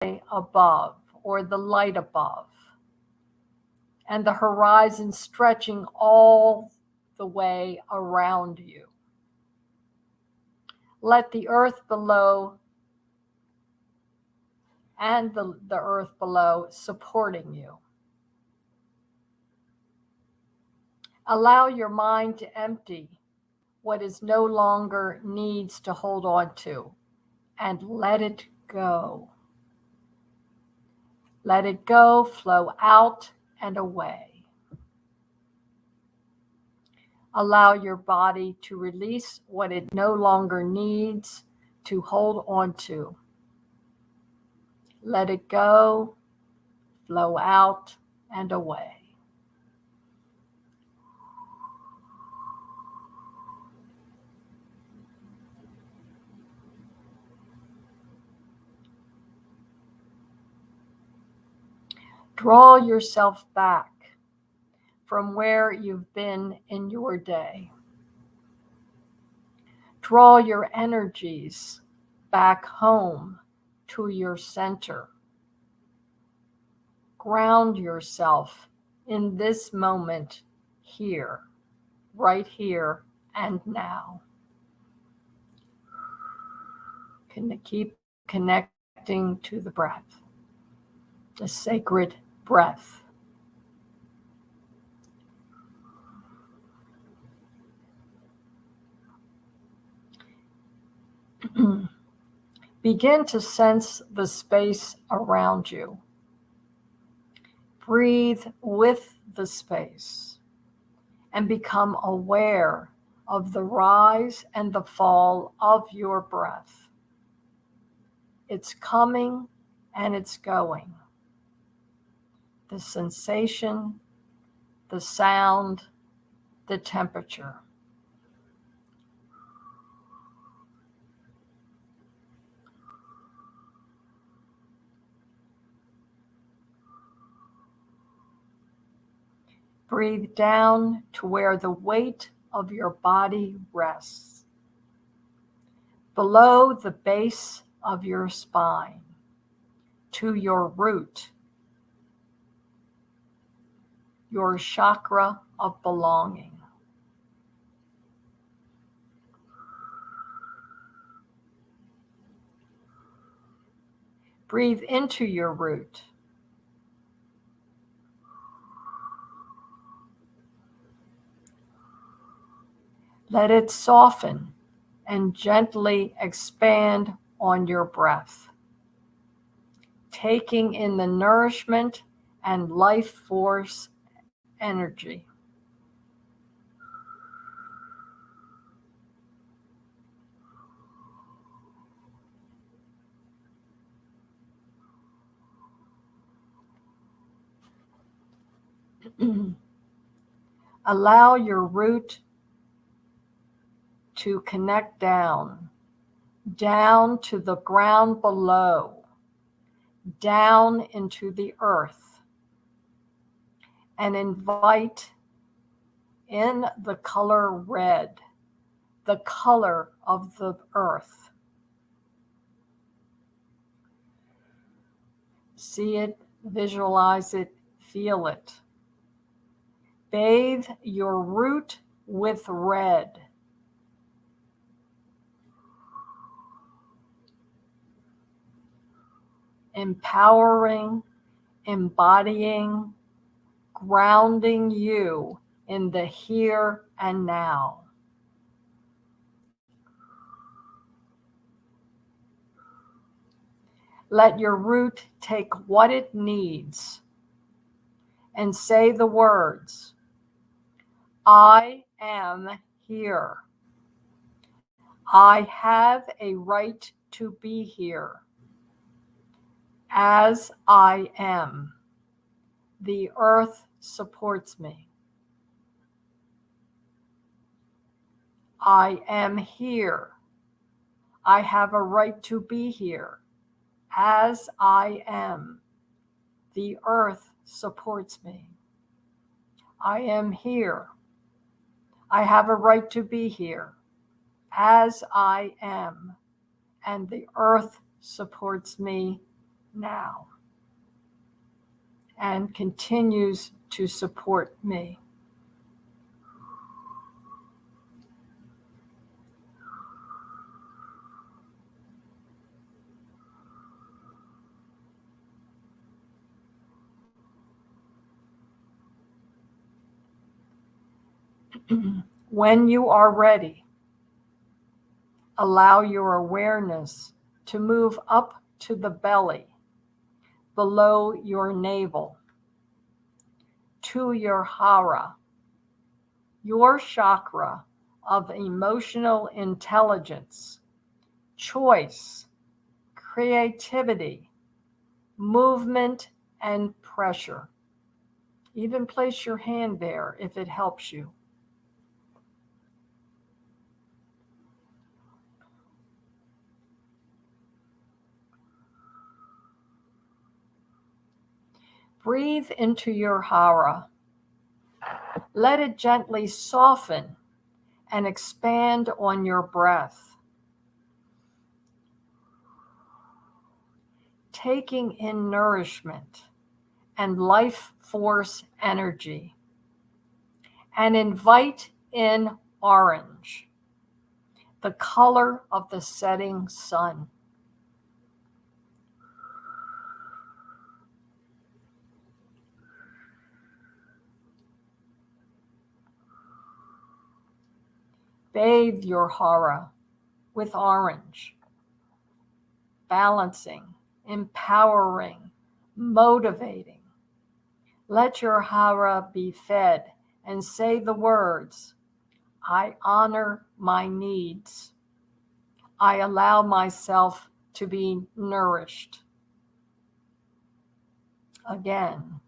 above, or the light above, and the horizon stretching all the way around you. Let the earth below and the earth below supporting you. Allow your mind to empty what is no longer needs to hold on to, and let it go. Let it go, flow out and away. Allow your body to release what it no longer needs to hold on to. Let it go, flow out and away. Draw yourself back from where you've been in your day. Draw your energies back home to your center. Ground yourself in this moment here, right here and now. Can you keep connecting to the breath, the sacred breath. Begin to sense the space around you. Breathe with the space and become aware of the rise and the fall of your breath. It's coming and it's going. The sensation, the sound, the temperature. Breathe down to where the weight of your body rests, below the base of your spine, to your root, your chakra of belonging. Breathe into your root. Let it soften and gently expand on your breath, taking in the nourishment and life force energy. Allow your root to connect down to the ground below, down into the earth, and invite in the color red, the color of the earth. See it, visualize it, feel it. Bathe your root with red. Empowering, embodying, grounding you in the here and now. Let your root take what it needs and say the words, I am here. I have a right to be here. As I am, the earth supports me. I am here. I have a right to be here. As I am, the earth supports me. I am here. I have a right to be here. As I am, and the earth supports me now and continues to support me. When you are ready, allow your awareness to move up to the belly, below your navel, to your hara, your chakra of emotional intelligence, choice, creativity, movement, and pressure. Even place your hand there if it helps you. Breathe into your hara. Let it gently soften and expand on your breath. Taking in nourishment and life force energy. And invite in orange, the color of the setting sun. Bathe your hara with orange, balancing, empowering, motivating. Let your hara be fed and say the words, I honor my needs. I allow myself to be nourished. Again,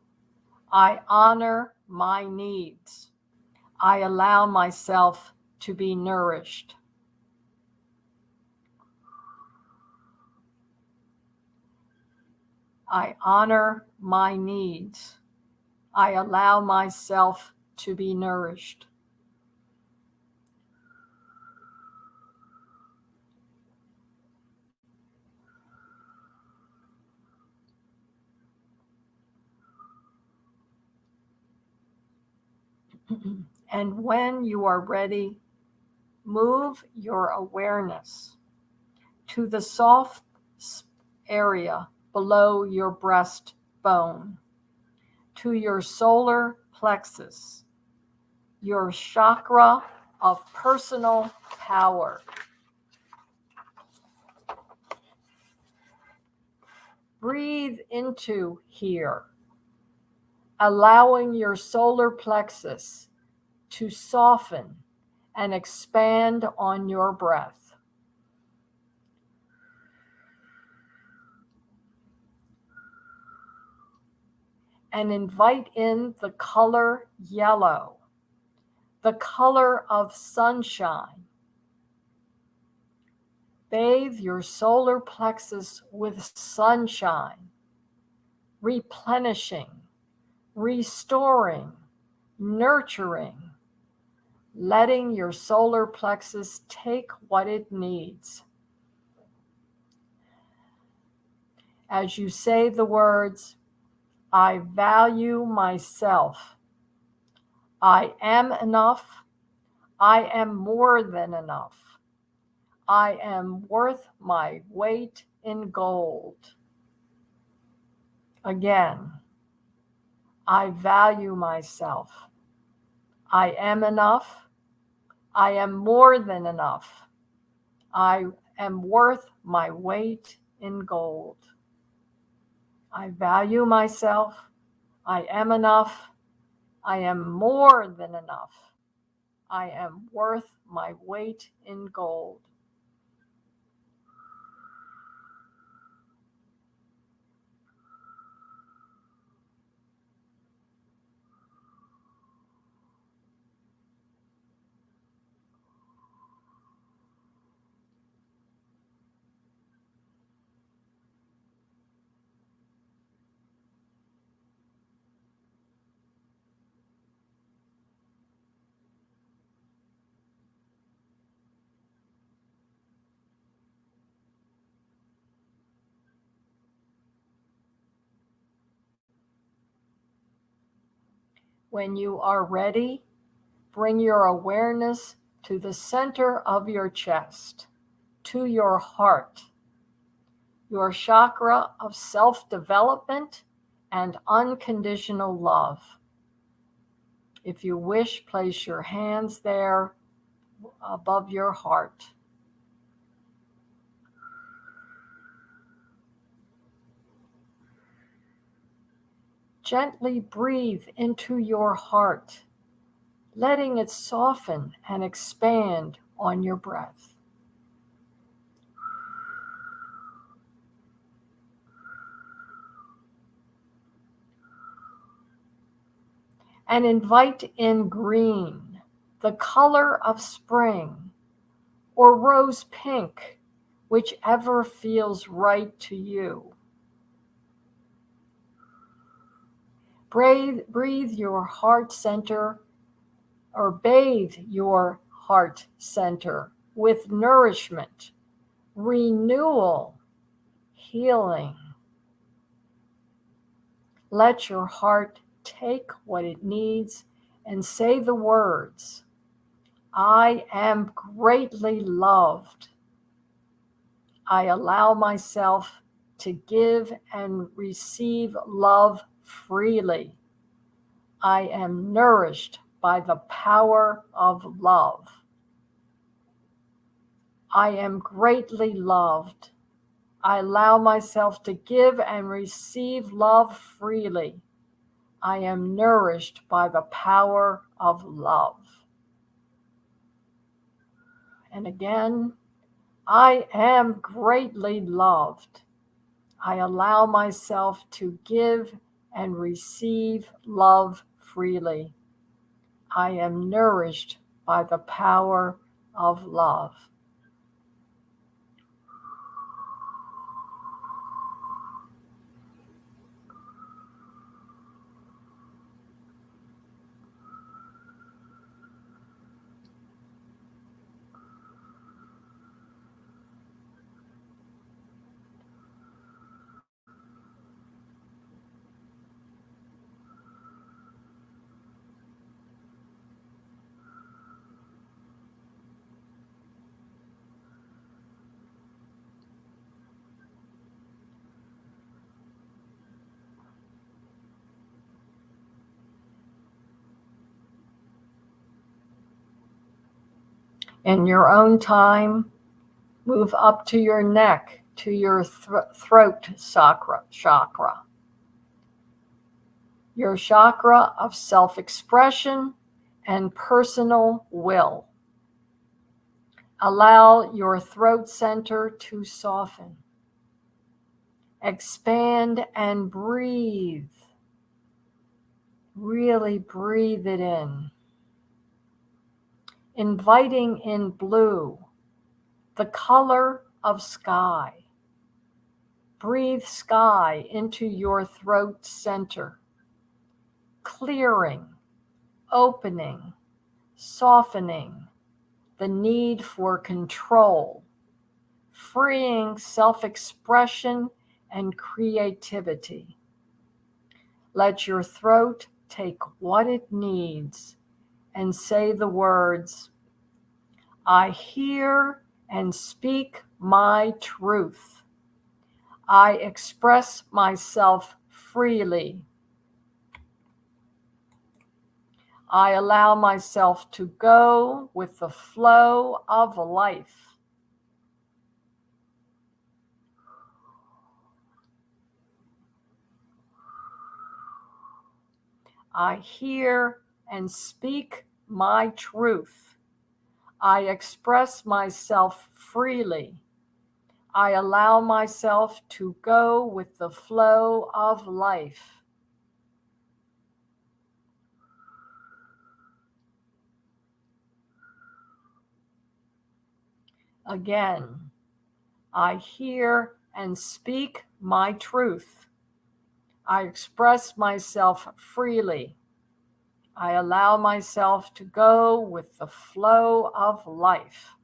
I honor my needs. I allow myself to be nourished. I honor my needs. I allow myself to be nourished. And when you are ready, move your awareness to the soft area below your breastbone, to your solar plexus, your chakra of personal power. Breathe into here, allowing your solar plexus to soften and expand on your breath. And invite in the color yellow, the color of sunshine. Bathe your solar plexus with sunshine, replenishing, restoring, nurturing, letting your solar plexus take what it needs. As you say the words, I value myself. I am enough. I am more than enough. I am worth my weight in gold. Again, I value myself. I am enough. I am more than enough. I am worth my weight in gold. I value myself. I am enough. I am more than enough. I am worth my weight in gold. When you are ready, bring your awareness to the center of your chest, to your heart, your chakra of self-development and unconditional love. If you wish, place your hands there above your heart. Gently breathe into your heart, letting it soften and expand on your breath. And invite in green, the color of spring, or rose pink, whichever feels right to you. Breathe your heart center, or bathe your heart center with nourishment, renewal, healing. Let your heart take what it needs and say the words, I am greatly loved. I allow myself to give and receive love freely. I am nourished by the power of love. I am greatly loved. I allow myself to give and receive love freely. I am nourished by the power of love. And again, I am greatly loved. I allow myself to give and receive love freely. I am nourished by the power of love. In your own time, move up to your neck, to your throat chakra, your chakra of self-expression and personal will. Allow your throat center to soften. Expand and breathe. Really breathe it in. Inviting in blue, the color of sky. Breathe sky into your throat center, clearing, opening, softening the need for control, freeing self-expression and creativity. Let your throat take what it needs and say the words, I hear and speak my truth. I express myself freely. I allow myself to go with the flow of life. I hear and speak my truth. I express myself freely. I allow myself to go with the flow of life. Again, I hear and speak my truth. I express myself freely. I allow myself to go with the flow of life.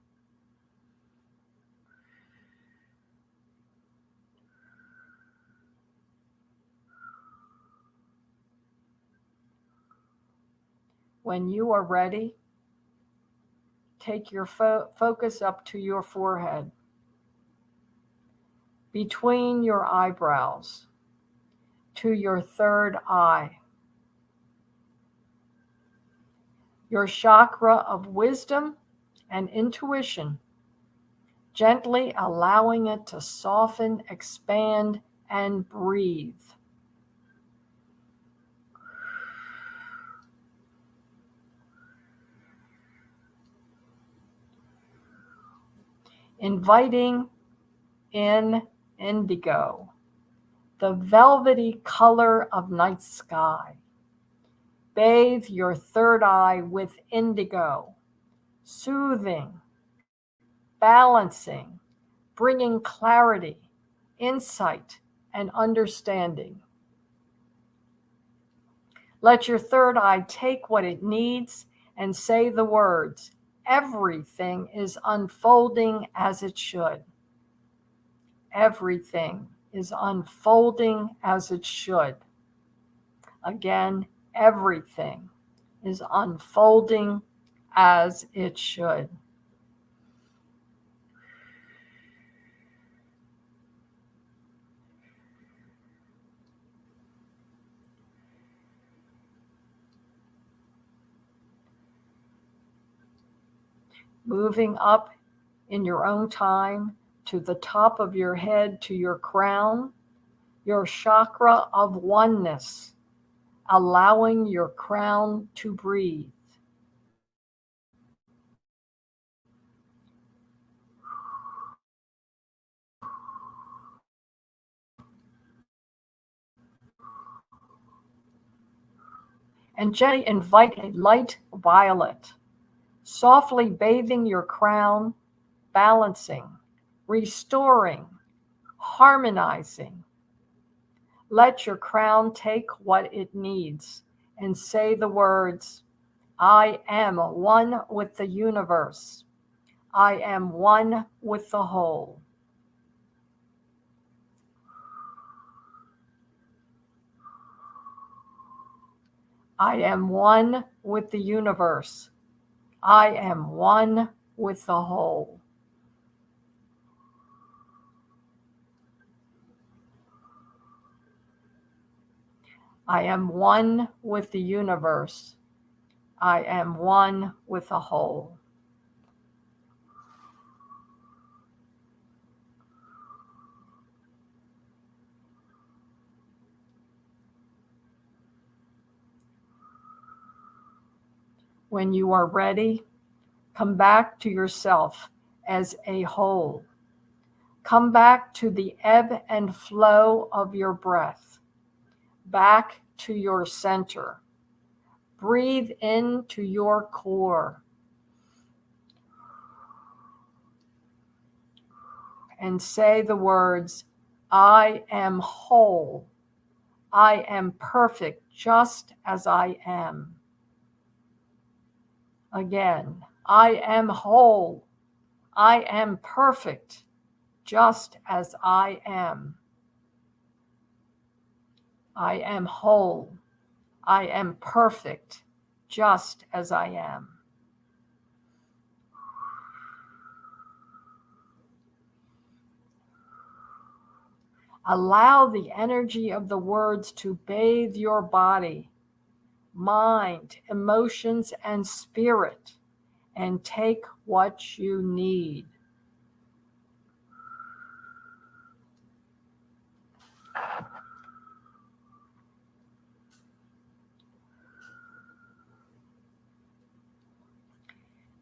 When you are ready, take your focus up to your forehead, between your eyebrows, to your third eye, your chakra of wisdom and intuition, gently allowing it to soften, expand, and breathe. Inviting in indigo, the velvety color of night sky. Bathe your third eye with indigo, soothing, balancing, bringing clarity, insight, and understanding. Let your third eye take what it needs and say the words, everything is unfolding as it should. Everything is unfolding as it should. Again, everything is unfolding as it should. Moving up in your own time to the top of your head, to your crown, your chakra of oneness, allowing your crown to breathe. And gently invite a light violet, softly bathing your crown, balancing, restoring, harmonizing. Let your crown take what it needs and say the words, I am one with the universe. I am one with the whole. I am one with the universe. I am one with the whole. I am one with the universe. I am one with the whole. When you are ready, come back to yourself as a whole. Come back to the ebb and flow of your breath, back to your center. Breathe into your core and say the words, I am whole. I am perfect just as I am. Again, I am whole. I am perfect just as I am. I am whole. I am perfect just as I am. Allow the energy of the words to bathe your body, mind, emotions, and spirit, and take what you need.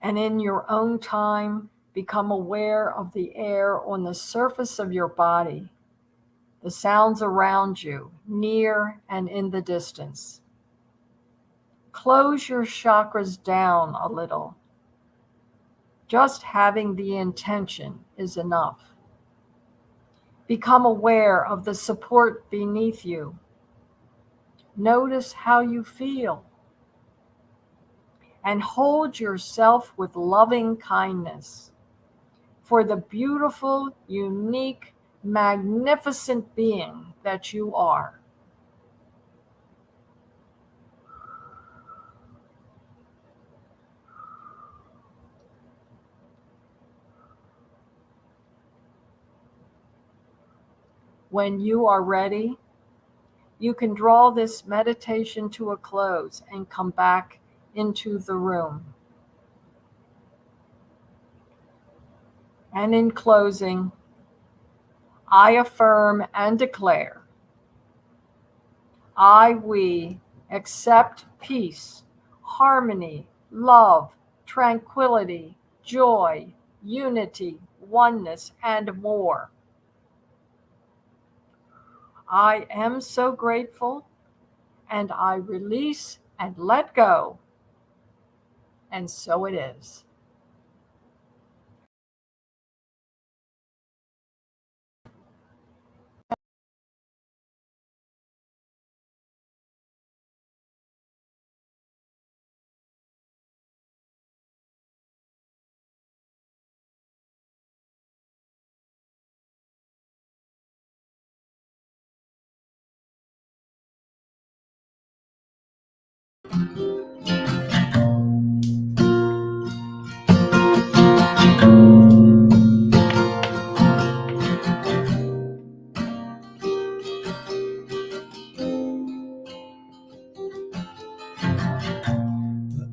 And in your own time, become aware of the air on the surface of your body, the sounds around you, near and in the distance. Close your chakras down a little. Just having the intention is enough. Become aware of the support beneath you. Notice how you feel. And hold yourself with loving kindness for the beautiful, unique, magnificent being that you are. When you are ready, you can draw this meditation to a close and come back into the room. And in closing, I affirm and declare, we accept peace, harmony, love, tranquility, joy, unity, oneness, and more. I am so grateful, and I release and let go. And so it is.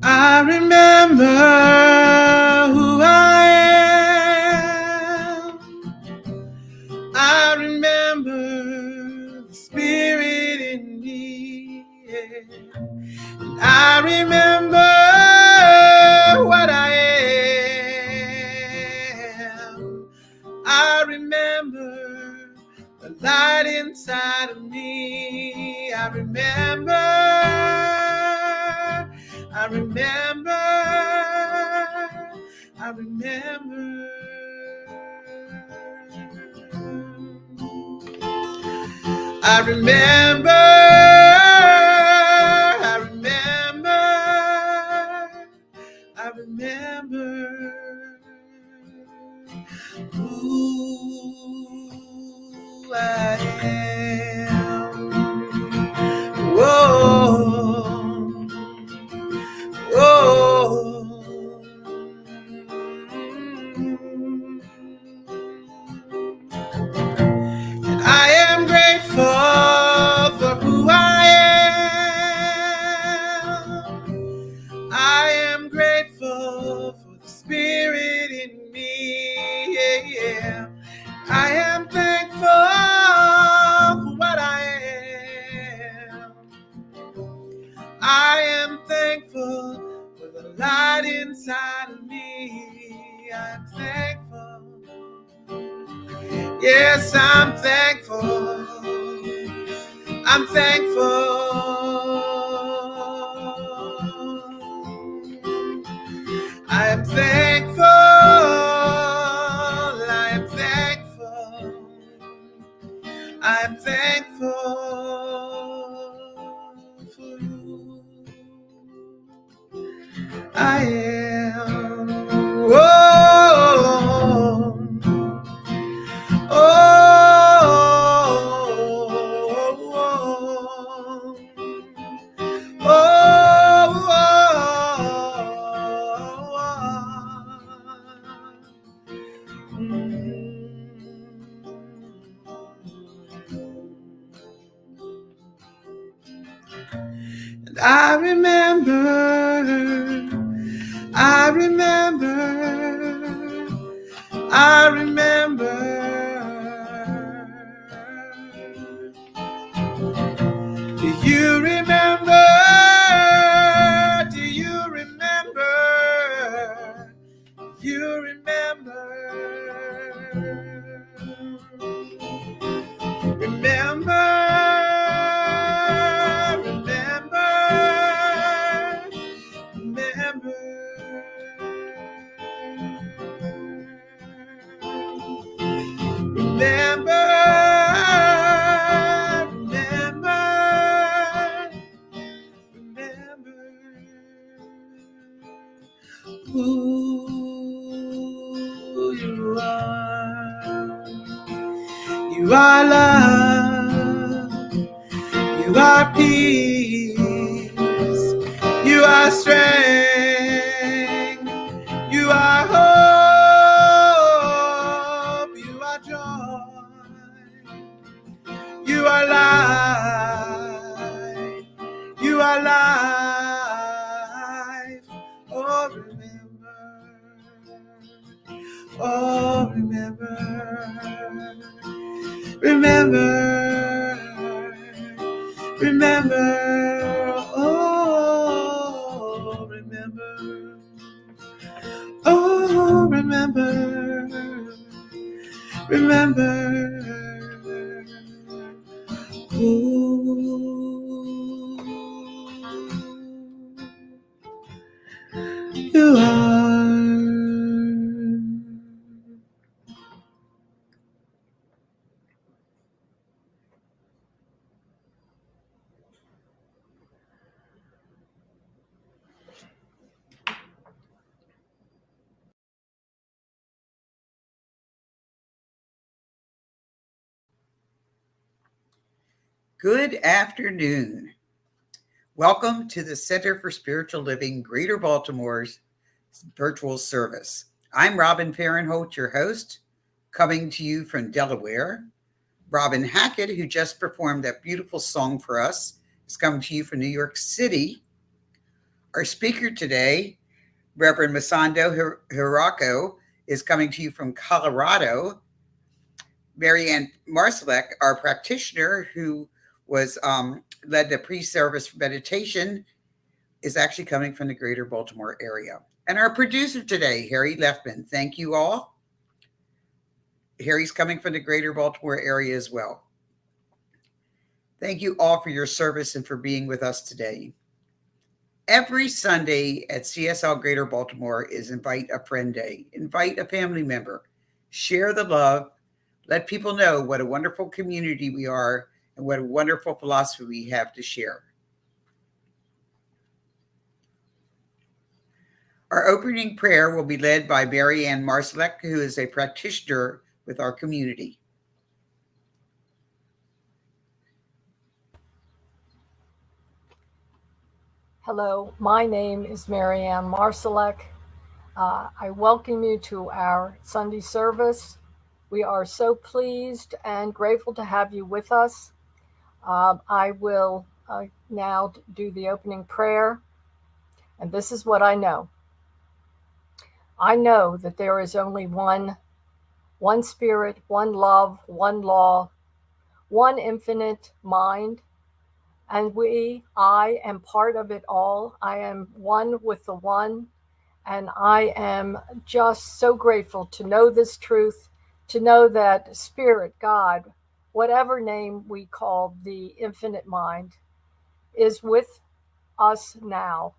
I remember who I am. I remember the spirit in me. Yeah. I remember what I am. I remember the light inside of me. I remember. I remember. I remember. I remember. I remember. I remember who I am. Whoa. Whoa. And I am grateful for who I am. I am grateful for the spirit in me. Yeah, yeah. I am thankful for what I am. I am thankful for the light inside of me. I'm thankful. Yes, I'm thankful. I'm thankful. I am thankful. I am thankful. I am thankful for who I am. Whoa. Oh, oh, and I remember, I remember, I remember. Do you remember? Do you remember? You remember? Remember? Remember? Remember? Remember? Who you are. You are love. You are peace. You are strength. You are hope. You are joy. remember, oh, remember, oh, remember who you are. Good afternoon. Welcome to the Center for Spiritual Living, Greater Baltimore's virtual service. I'm Robin Fahrenholt, your host, coming to you from Delaware. Robin Hackett, who just performed that beautiful song for us, is coming to you from New York City. Our speaker today, Reverend Masando Hirako, is coming to you from Colorado. Marianne Marsalek, our practitioner who was led the pre-service meditation, is actually coming from the greater Baltimore area. And our producer today, Harry Leffman. Thank you all. Harry's coming from the greater Baltimore area as well. Thank you all for your service and for being with us today. Every Sunday at CSL Greater Baltimore is Invite a Friend Day. Invite a family member. Share the love. Let people know what a wonderful community we are and what a wonderful philosophy we have to share. Our opening prayer will be led by Marianne Marsalek, who is a practitioner with our community. Hello, my name is Marianne Marsalek. I welcome you to our Sunday service. We are so pleased and grateful to have you with us. I will now do the opening prayer, and this is what I know. I know that there is only one spirit, one love, one law, one infinite mind, and I am part of it all. I am one with the one, and I am just so grateful to know this truth, to know that Spirit, God, whatever name we call the infinite mind, is with us now,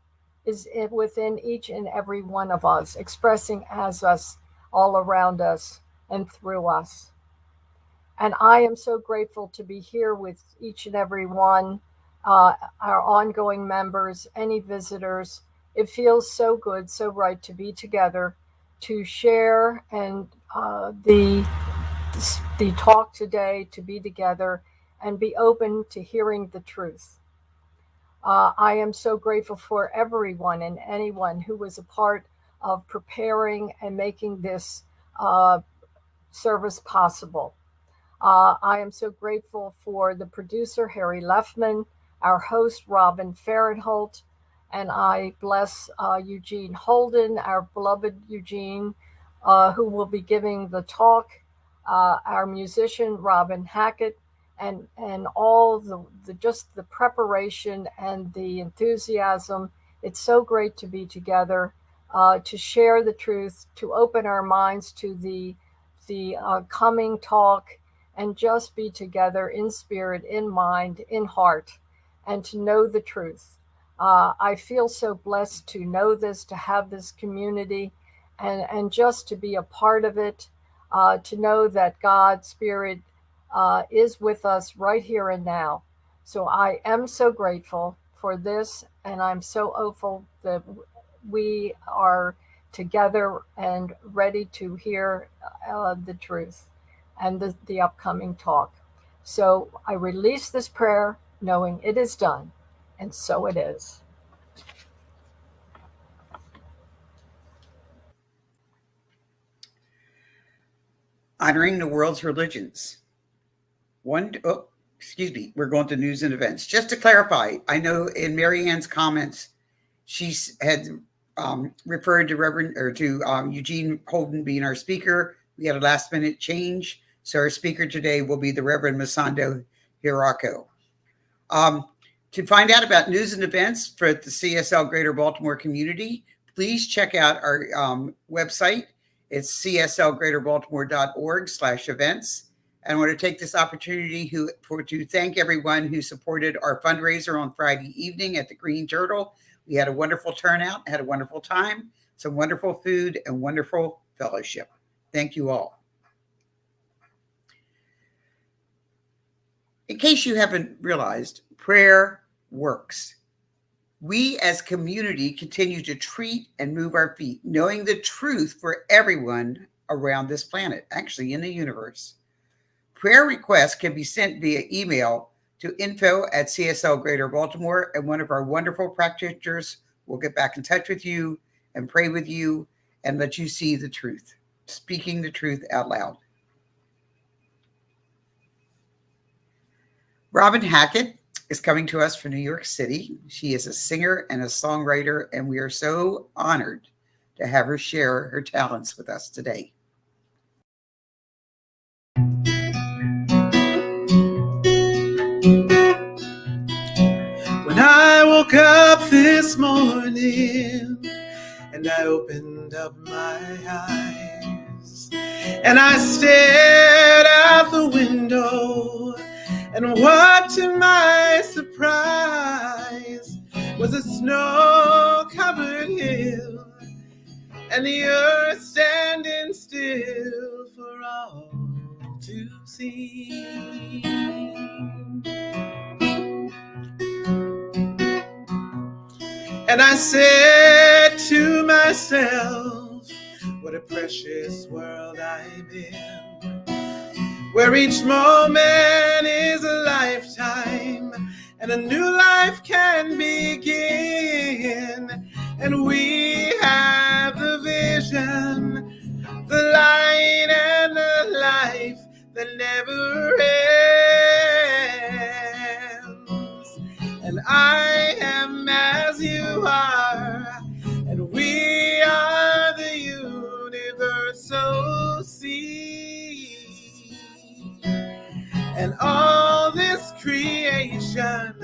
is within each and every one of us, expressing as us all around us and through us. And I am so grateful to be here with each and every one, our ongoing members, any visitors. It feels so good, so right to be together, to share and the talk today, to be together and be open to hearing the truth. I am so grateful for everyone and anyone who was a part of preparing and making this service possible. I am so grateful for the producer, Harry Leffman, our host, Robin Fahrenholt, and I bless Eugene Holden, our beloved Eugene, who will be giving the talk, our musician, Robin Hackett, and all just the preparation and the enthusiasm. It's so great to be together, to share the truth, to open our minds to the coming talk, and just be together in spirit, in mind, in heart, and to know the truth. I feel so blessed to know this, to have this community, and just to be a part of it, to know that God, Spirit, is with us right here and now. So I am so grateful for this, and I'm so hopeful that we are together and ready to hear the truth and the upcoming talk. So I release this prayer knowing it is done, and so it is. Honoring the world's religions. We're going to news and events. Just to clarify, I know in Marianne's comments, she had referred to Eugene Holden being our speaker. We had a last minute change. So our speaker today will be the Reverend Masando Hirako. To find out about news and events for the CSL Greater Baltimore community, please check out our website. It's cslgreaterbaltimore.org/events. And I want to take this opportunity to thank everyone who supported our fundraiser on Friday evening at the Green Turtle. We had a wonderful turnout, had a wonderful time, some wonderful food, and wonderful fellowship. Thank you all. In case you haven't realized, prayer works. We as community continue to treat and move our feet, knowing the truth for everyone around this planet, actually in the universe. Prayer requests can be sent via email to info@CSL Greater Baltimore, and one of our wonderful practitioners will get back in touch with you and pray with you and let you see the truth, speaking the truth out loud. Robin Hackett is coming to us from New York City. She is a singer and a songwriter, and we are so honored to have her share her talents with us today. When I woke up this morning and I opened up my eyes and I stared out the window, and what to my surprise was a snow-covered hill and the earth standing still for all to see. And I said to myself, what a precious world I'm in, where each moment is a lifetime and a new life can begin. And we have the vision, the light and the life that never ends. And I am as you are, and we are the universal sea. And all this creation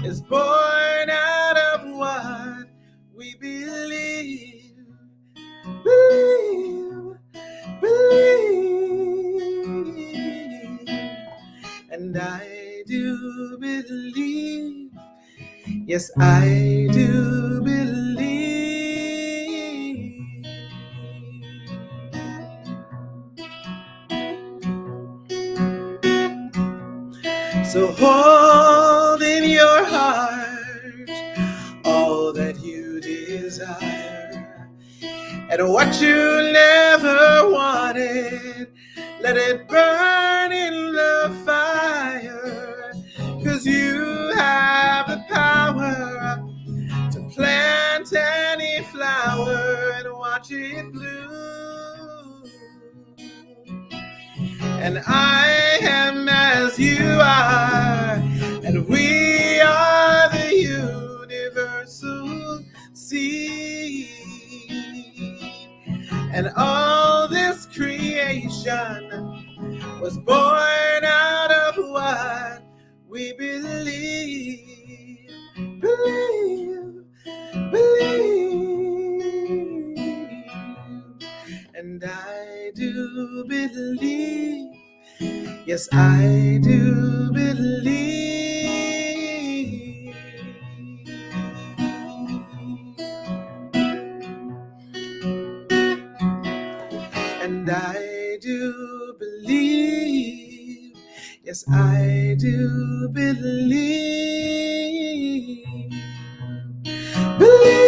is born out of what we believe. And I do believe, yes, I do believe. So hold in your heart all that you desire, and what you never wanted, let it burn in the fire, 'cause you have the power to plant any flower and watch it bloom. And I am as you are, and we are the universal seed. And all this creation was born out of what we believe. And I do believe, yes, I do believe. And I do believe, yes, I do believe. Believe.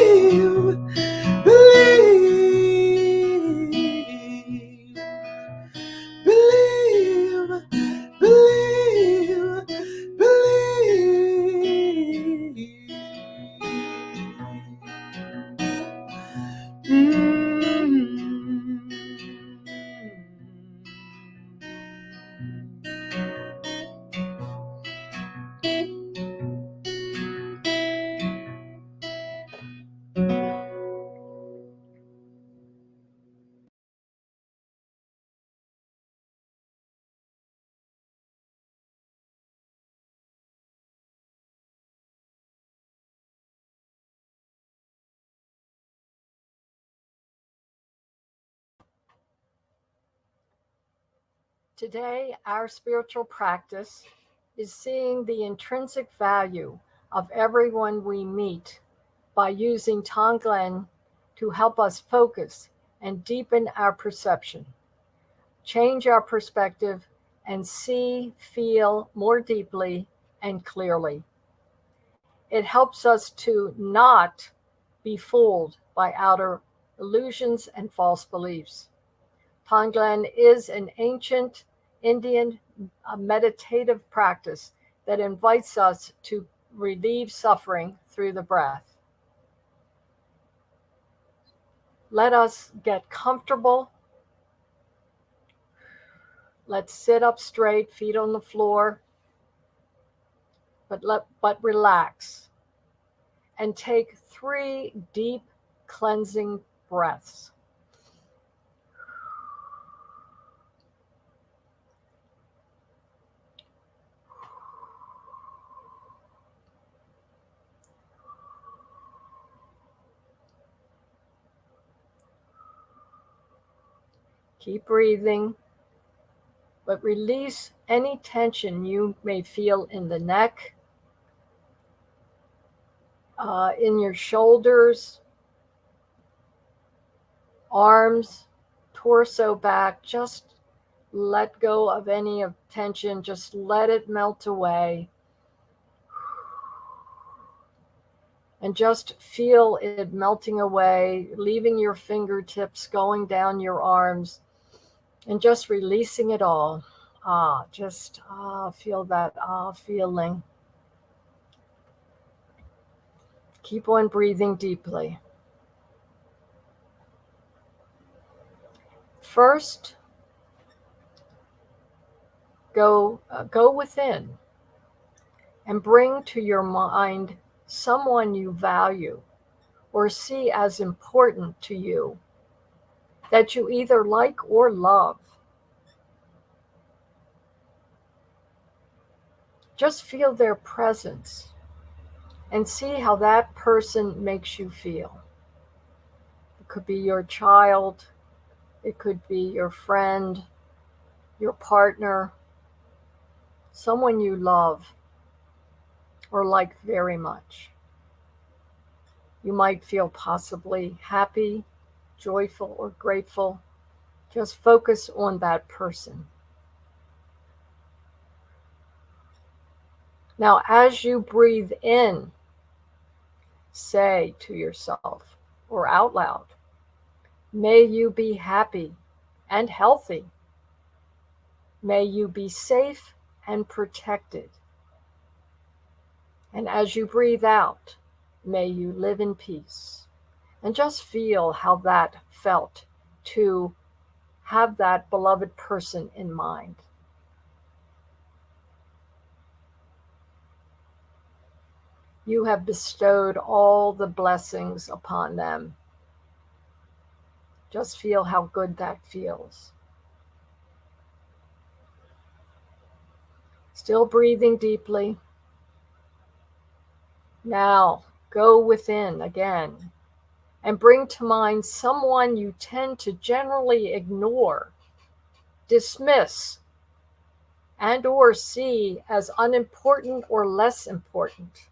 Today, our spiritual practice is seeing the intrinsic value of everyone we meet by using Tonglen to help us focus and deepen our perception, change our perspective, and see, feel more deeply and clearly. It helps us to not be fooled by outer illusions and false beliefs. Tonglen is an ancient Indian meditative practice that invites us to relieve suffering through the breath. Let us get comfortable. Let's sit up straight, feet on the floor, but relax and take 3 deep cleansing breaths. Keep breathing, but release any tension you may feel in the neck, in your shoulders, arms, torso back. Just let go of any of tension. Just let it melt away. And just feel it melting away, leaving your fingertips going down your arms, and just releasing it all. Feel that feeling. Keep on breathing deeply. First, go within and bring to your mind someone you value or see as important to you, that you either like or love. Just feel their presence and see how that person makes you feel. It could be your child, it could be your friend, your partner, someone you love or like very much. You might feel possibly happy, joyful, or grateful. Just focus on that person. Now, as you breathe in, say to yourself or out loud, may you be happy and healthy. May you be safe and protected. And as you breathe out, may you live in peace. And just feel how that felt to have that beloved person in mind. You have bestowed all the blessings upon them. Just feel how good that feels. Still breathing deeply. Now, go within again and bring to mind someone you tend to generally ignore, dismiss, and or see as unimportant or less important.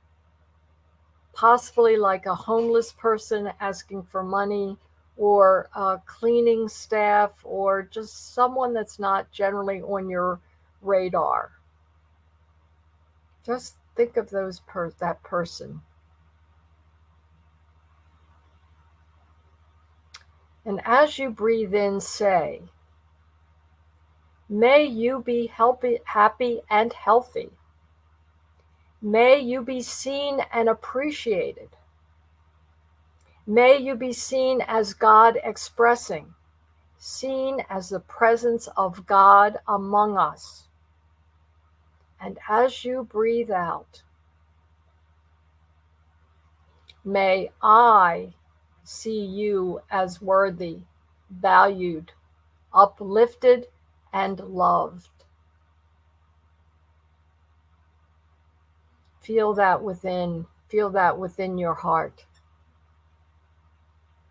Possibly like a homeless person asking for money, or a cleaning staff, or just someone that's not generally on your radar. Just think of that person. And as you breathe in, say, may you be happy and healthy. May you be seen and appreciated. May you be seen as God expressing, seen as the presence of God among us. And as you breathe out, may I see you as worthy, valued, uplifted, and loved. Feel that within your heart.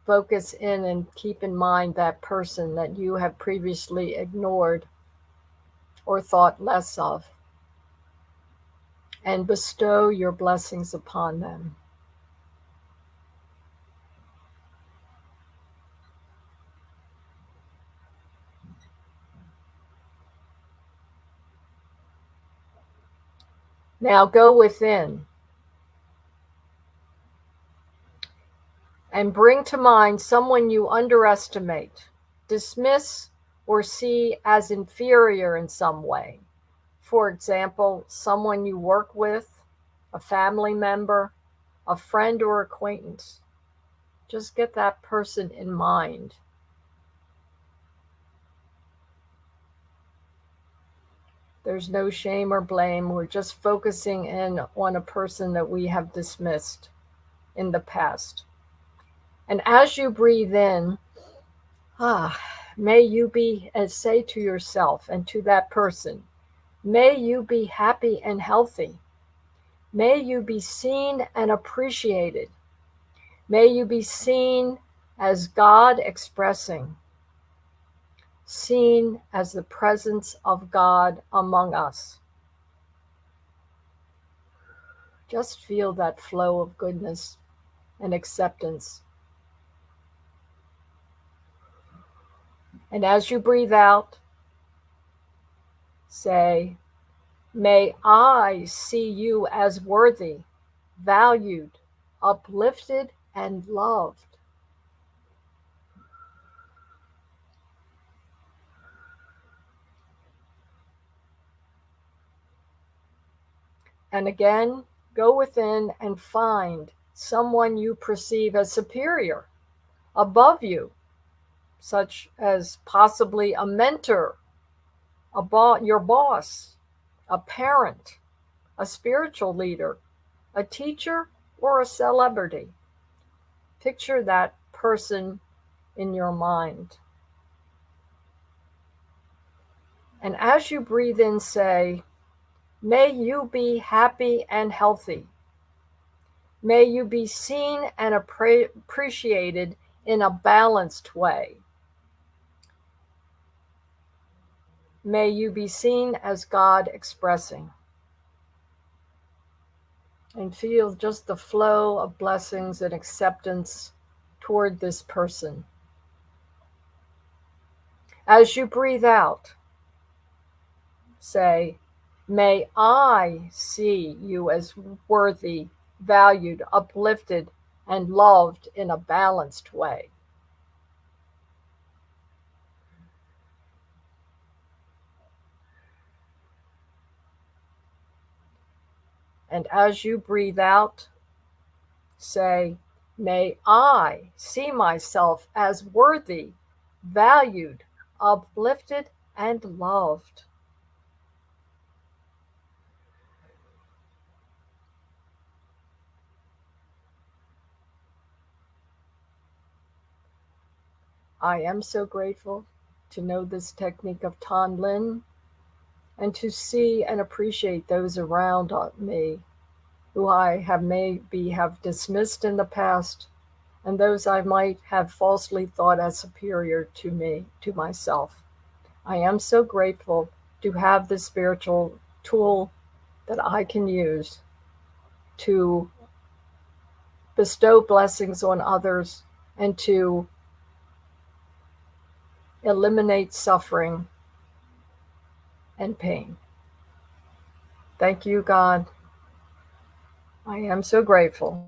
Focus in and keep in mind that person that you have previously ignored. or thought less of, and bestow your blessings upon them. Now go within and bring to mind someone you underestimate, dismiss, or see as inferior in some way. For example, someone you work with, a family member, a friend or acquaintance. Just get that person in mind. There's no shame or blame. We're just focusing in on a person that we have dismissed in the past. And as you breathe in, may you be, and say to yourself and to that person, may you be happy and healthy. May you be seen and appreciated. May you be seen as God expressing, seen as the presence of God among us. Just feel that flow of goodness and acceptance. And as you breathe out, say, may I see you as worthy, valued, uplifted, and loved. And again, go within and find someone you perceive as superior, above you, such as possibly a mentor, your boss, a parent, a spiritual leader, a teacher, or a celebrity. Picture that person in your mind. And as you breathe in, say, may you be happy and healthy. May you be seen and appreciated in a balanced way. May you be seen as God expressing. And feel just the flow of blessings and acceptance toward this person. As you breathe out, say, may I see you as worthy, valued, uplifted, and loved in a balanced way. And as you breathe out, say, may I see myself as worthy, valued, uplifted, and loved. I am so grateful to know this technique of Tan Lin and to see and appreciate those around me who I have maybe have dismissed in the past, and those I might have falsely thought as superior to me, to myself. I am so grateful to have this spiritual tool that I can use to bestow blessings on others and to eliminate suffering and pain. Thank you, God. I am so grateful.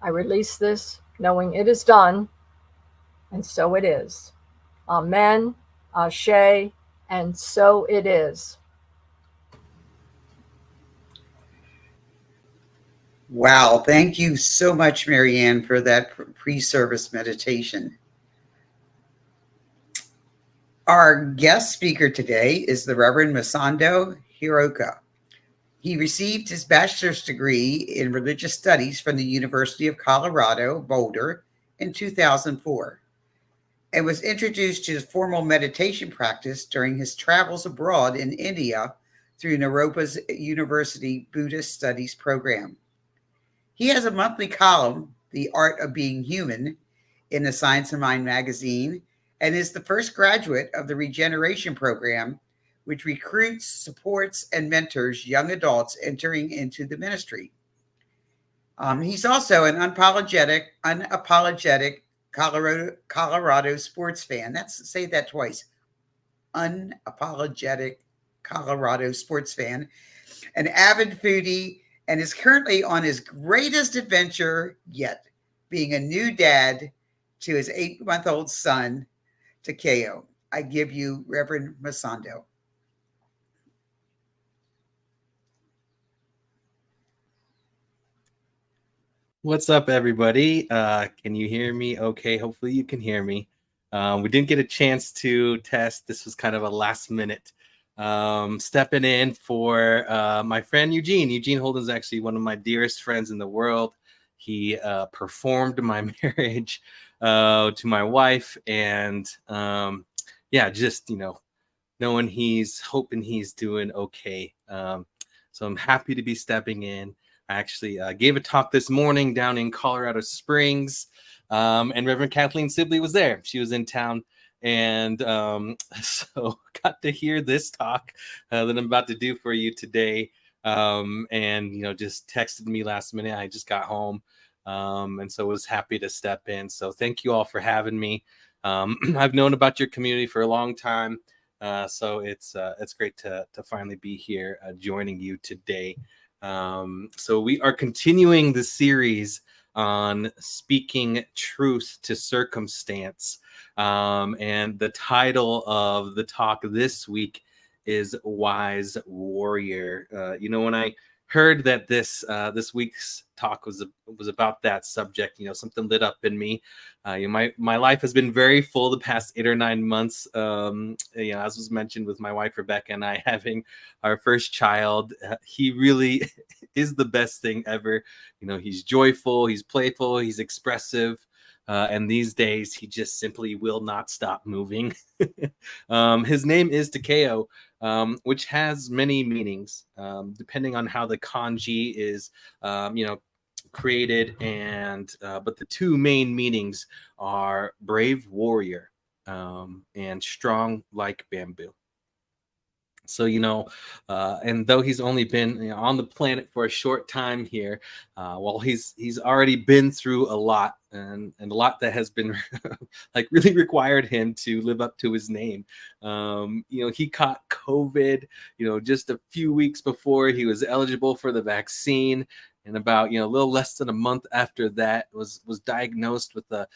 I release this knowing it is done, and so it is. Amen, Ashe, and so it is. Wow. Thank you so much, Marianne, for that pre-service meditation. Our guest speaker today is the Reverend Masando Hiroka. He received his bachelor's degree in religious studies from the University of Colorado, Boulder, in 2004, and was introduced to formal meditation practice during his travels abroad in India through Naropa's University Buddhist Studies program. He has a monthly column, The Art of Being Human, in the Science of Mind magazine, and is the first graduate of the Regeneration program which recruits, supports, and mentors young adults entering into the ministry. He's also an unapologetic Colorado sports fan. Say that twice. Unapologetic Colorado sports fan, an avid foodie, and is currently on his greatest adventure yet, being a new dad to his 8-month-old son, Takeo. I give you Reverend Masando. What's up, everybody? Can you hear me okay? Hopefully you can hear me. We didn't get a chance to test. This was kind of a last minute stepping in for my friend Eugene. Eugene Holden is actually one of my dearest friends in the world. He performed my marriage to my wife, and just knowing hoping he's doing okay. So I'm happy to be stepping in. I actually gave a talk this morning down in Colorado Springs, and Reverend Kathleen Sibley was there. She was in town, and so got to hear this talk that I'm about to do for you today. And just texted me last minute. I just got home, and so was happy to step in. So thank you all for having me. I've known about your community for a long time, so it's great to finally be here joining you today. So we are continuing the series on speaking truth to circumstance. And the title of the talk this week is Wise Warrior. When I heard that this week's talk was about that subject, something lit up in me. My life has been very full the past 8 or 9 months. As was mentioned with my wife Rebecca and I having our first child. He really is the best thing ever. He's joyful, he's playful, he's expressive. And these days, he just simply will not stop moving. His name is Takeo, which has many meanings, depending on how the kanji is, created. But the two main meanings are brave warrior and strong like bamboo. So, and though he's only been on the planet for a short time here, he's already been through a lot and a lot that has been like really required him to live up to his name. He caught COVID, just a few weeks before he was eligible for the vaccine. And about, a little less than a month after that was diagnosed with a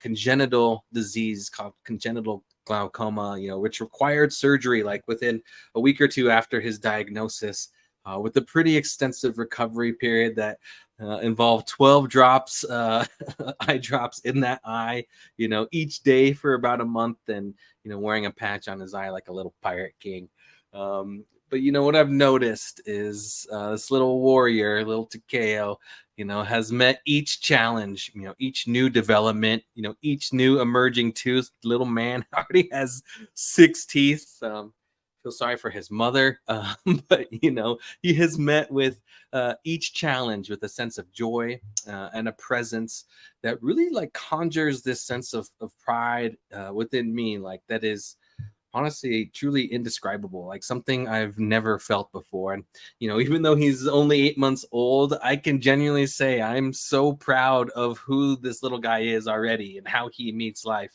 congenital disease called congenital glaucoma, which required surgery like within a week or two after his diagnosis, with a pretty extensive recovery period that involved 12 drops, eye drops in that eye, each day for about a month, and, wearing a patch on his eye like a little pirate king. But what I've noticed is this little warrior, little Takeo, has met each challenge, each new development, each new emerging tooth. Little man already has 6 teeth. Feel sorry for his mother, but he has met with each challenge with a sense of joy and a presence that really like conjures this sense of pride within me, like that is honestly truly indescribable, like something I've never felt before. And even though he's only 8 months old, I can genuinely say I'm so proud of who this little guy is already and how he meets life.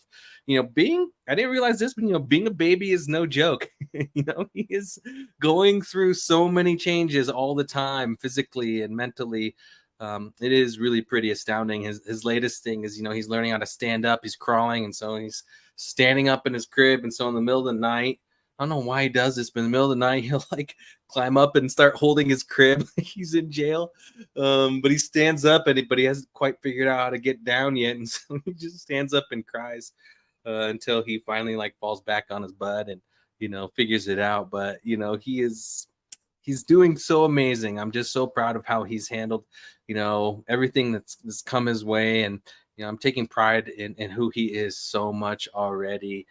I didn't realize this, but being a baby is no joke. He is going through so many changes all the time, physically and mentally. It is really pretty astounding. His latest thing is, he's learning how to stand up. He's crawling, and so he's standing up in his crib. And so in the middle of the night, I don't know why he does this, but in the middle of the night, he'll like climb up and start holding his crib. He's in jail. But he stands up, but he hasn't quite figured out how to get down yet. And so he just stands up and cries until he finally like falls back on his butt and, figures it out. But, he's doing so amazing. I'm just so proud of how he's handled, everything that's come his way. And, I'm taking pride in who he is so much already.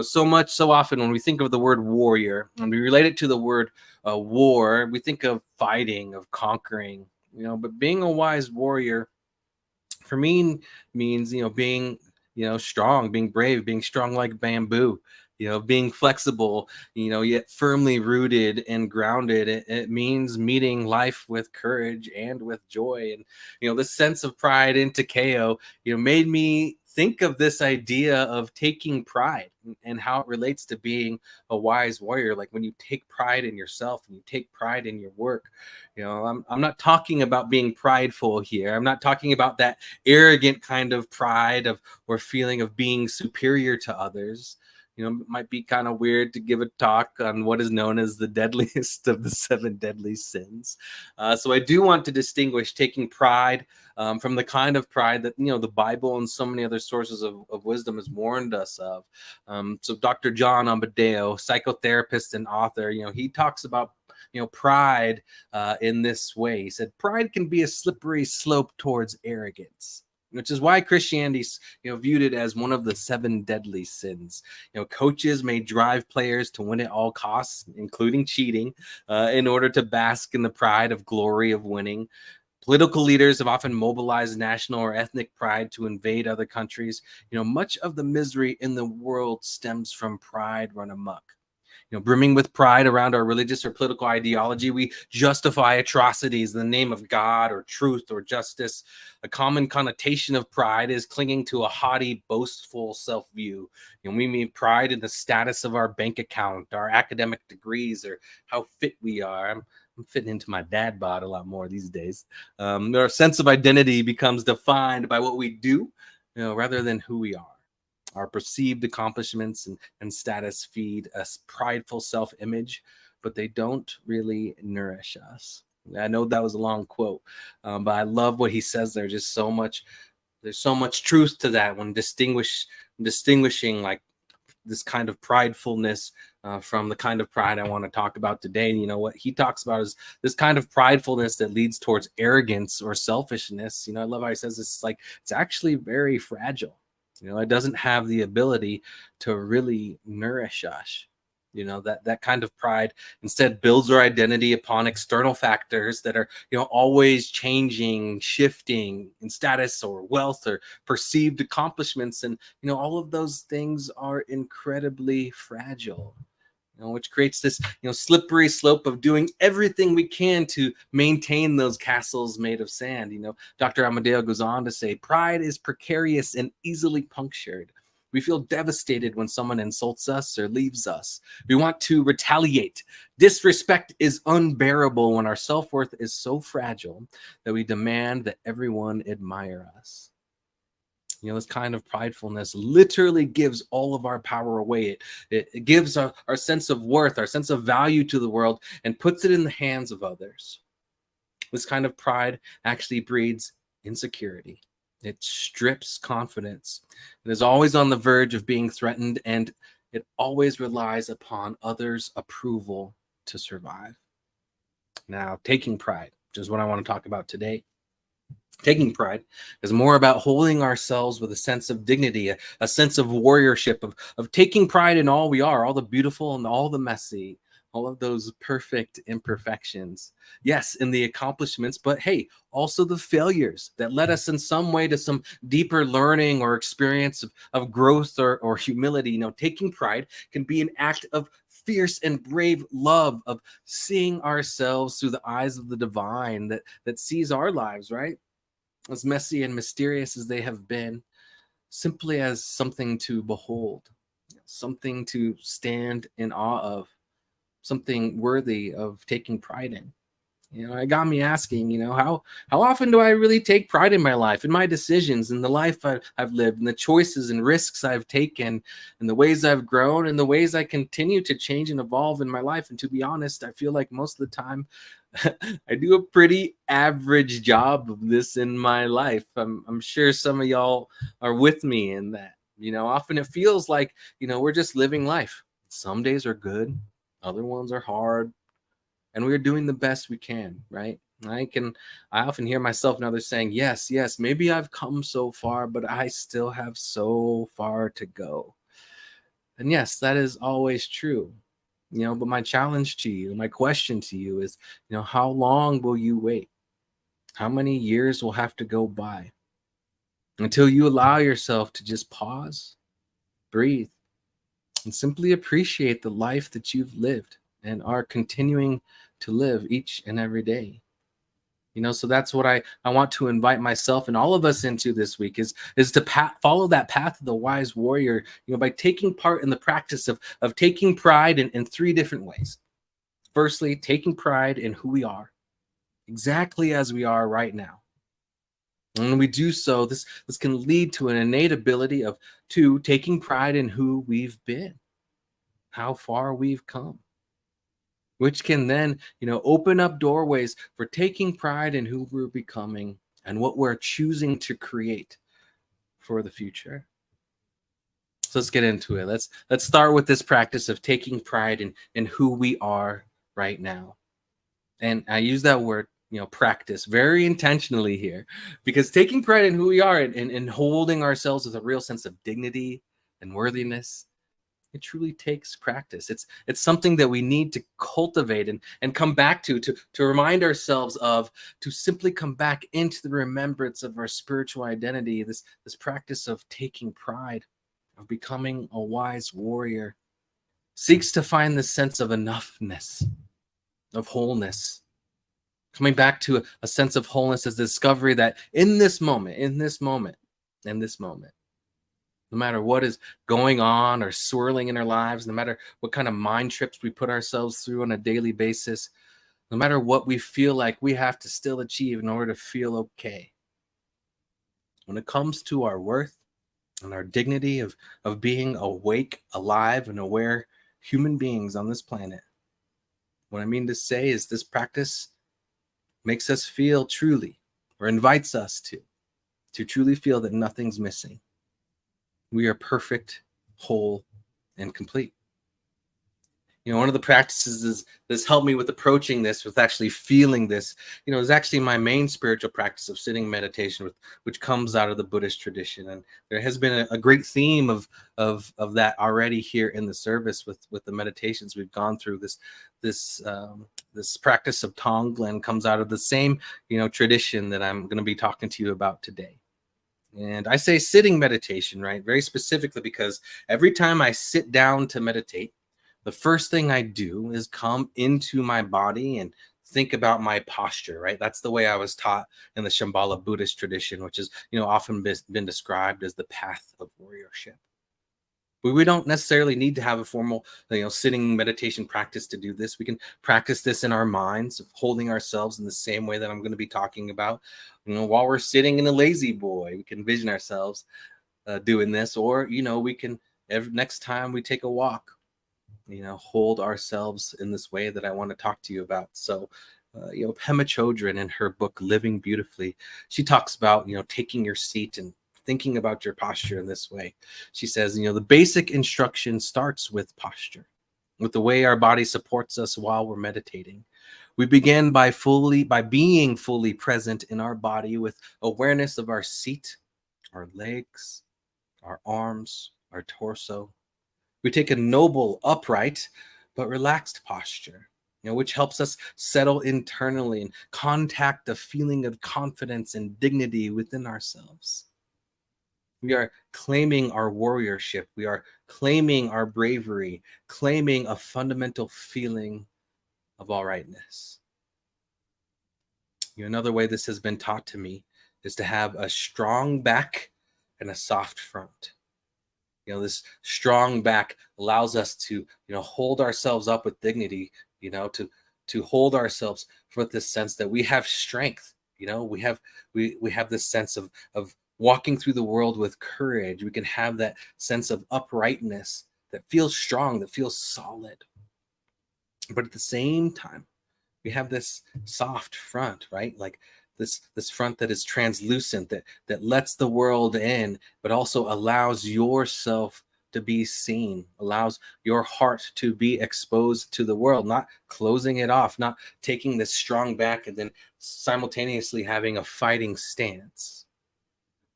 So much, so often when we think of the word warrior and we relate it to the word war, we think of fighting, of conquering, but being a wise warrior for me means, being, strong, being brave, being strong like bamboo, Being flexible, yet firmly rooted and grounded. It means meeting life with courage and with joy. And, this sense of pride in Takeo, made me think of this idea of taking pride and how it relates to being a wise warrior. Like when you take pride in yourself and you take pride in your work, I'm not talking about being prideful here. I'm not talking about that arrogant kind of pride or feeling of being superior to others. It might be kind of weird to give a talk on what is known as the deadliest of the 7 deadly sins. So I do want to distinguish taking pride from the kind of pride that, the Bible and so many other sources of wisdom has warned us of. So Dr. John Amadeo, psychotherapist and author, he talks about, pride in this way. He said, pride can be a slippery slope towards arrogance, which is why Christianity, viewed it as one of the 7 deadly sins. Coaches may drive players to win at all costs, including cheating, in order to bask in the pride of glory of winning. Political leaders have often mobilized national or ethnic pride to invade other countries. Much of the misery in the world stems from pride run amok. Brimming with pride around our religious or political ideology, we justify atrocities in the name of God or truth or justice. A common connotation of pride is clinging to a haughty, boastful self-view. We mean pride in the status of our bank account, our academic degrees, or how fit we are. I'm fitting into my dad bod a lot more these days. Our sense of identity becomes defined by what we do, rather than who we are. Our perceived accomplishments and status feed a prideful self-image, but they don't really nourish us. I know that was a long quote, but I love what he says there. There's so much truth to that when distinguishing like this kind of pridefulness from the kind of pride I want to talk about today. What he talks about is this kind of pridefulness that leads towards arrogance or selfishness. I love how he says this, like it's actually very fragile. It doesn't have the ability to really nourish us. That kind of pride instead builds our identity upon external factors that are, always changing, shifting in status or wealth or perceived accomplishments. And, all of those things are incredibly fragile. Which creates this, slippery slope of doing everything we can to maintain those castles made of sand. Dr. Amadeo goes on to say, pride is precarious and easily punctured. We feel devastated when someone insults us or leaves us. We want to retaliate. Disrespect is unbearable when our self-worth is so fragile that we demand that everyone admire us. This kind of pridefulness literally gives all of our power away. It gives our sense of worth, our sense of value to the world, and puts it in the hands of others. This kind of pride actually breeds insecurity. It strips confidence. It is always on the verge of being threatened, and it always relies upon others' approval to survive. Now, taking pride, which is what I want to talk about today. Taking pride is more about holding ourselves with a sense of dignity, a sense of warriorship, of taking pride in all we are, all the beautiful and all the messy, all of those perfect imperfections. Yes, in the accomplishments, but hey, also the failures that led us in some way to some deeper learning or experience of growth or humility. Taking pride can be an act of fierce and brave love, of seeing ourselves through the eyes of the divine that sees our lives, right? As messy and mysterious as they have been, simply as something to behold, something to stand in awe of, something worthy of taking pride in. It got me asking, how often do I really take pride in my life, in my decisions, in the life I've lived, in the choices and risks I've taken, in the ways I've grown, and the ways I continue to change and evolve in my life. And to be honest, I feel like most of the time I do a pretty average job of this in my life. I'm sure some of y'all are with me in that. Often it feels like, we're just living life. Some days are good, other ones are hard, and we're doing the best we can, right? I often hear myself and others saying, yes, maybe I've come so far, but I still have so far to go. And yes, that is always true. But my challenge to you, my question to you is, how long will you wait? How many years will have to go by until you allow yourself to just pause, breathe, and simply appreciate the life that you've lived and are continuing to live each and every day. So that's what I want to invite myself and all of us into this week is to follow that path of the wise warrior, by taking part in the practice of taking pride in three different ways. Firstly, taking pride in who we are, exactly as we are right now. And when we do so, this can lead to an innate ability of taking pride in who we've been, how far we've come, which can then, open up doorways for taking pride in who we're becoming and what we're choosing to create for the future. So let's get into it. Let's start with this practice of taking pride in who we are right now. And I use that word, practice very intentionally here, because taking pride in who we are and holding ourselves with a real sense of dignity and worthiness, it truly takes practice. It's something that we need to cultivate and come back to remind ourselves of, to simply come back into the remembrance of our spiritual identity. This practice of taking pride, of becoming a wise warrior, seeks to find this sense of enoughness, of wholeness. Coming back to a sense of wholeness as the discovery that in this moment, no matter what is going on or swirling in our lives, no matter what kind of mind trips we put ourselves through on a daily basis, no matter what we feel like we have to still achieve in order to feel okay, when it comes to our worth and our dignity of being awake, alive, and aware human beings on this planet, what I mean to say is this practice makes us feel truly, or invites us to truly feel that nothing's missing. We are perfect, whole, and complete. One of the practices that's helped me with approaching this, with actually feeling this, is actually my main spiritual practice of sitting meditation, which comes out of the Buddhist tradition. And there has been a great theme of that already here in the service with the meditations we've gone through. This practice of Tonglen comes out of the same, tradition that I'm going to be talking to you about today. And I say sitting meditation, right? Very specifically, because every time I sit down to meditate, the first thing I do is come into my body and think about my posture, right? That's the way I was taught in the Shambhala Buddhist tradition, which is, often been described as the path of warriorship. But we don't necessarily need to have a formal, sitting meditation practice to do this. We can practice this in our minds, of holding ourselves in the same way that I'm going to be talking about. While we're sitting in a lazy boy, we can envision ourselves doing this, or, we can, next time we take a walk, hold ourselves in this way that I want to talk to you about. So, Pema Chodron, in her book, Living Beautifully, she talks about, taking your seat and thinking about your posture in this way. She says, the basic instruction starts with posture, with the way our body supports us while we're meditating. We begin by being fully present in our body with awareness of our seat, our legs, our arms, our torso. We take a noble, upright, but relaxed posture, which helps us settle internally and contact a feeling of confidence and dignity within ourselves. We are claiming our warriorship. We are claiming our bravery, claiming a fundamental feeling of all rightness. Another way this has been taught to me is to have a strong back and a soft front. This strong back allows us to, hold ourselves up with dignity, to hold ourselves with this sense that we have strength. We have this sense of walking through the world with courage. We can have that sense of uprightness that feels strong, that feels solid. But at the same time, we have this soft front, right? Like this front that is translucent, that lets the world in, but also allows yourself to be seen, allows your heart to be exposed to the world, not closing it off, not taking this strong back and then simultaneously having a fighting stance,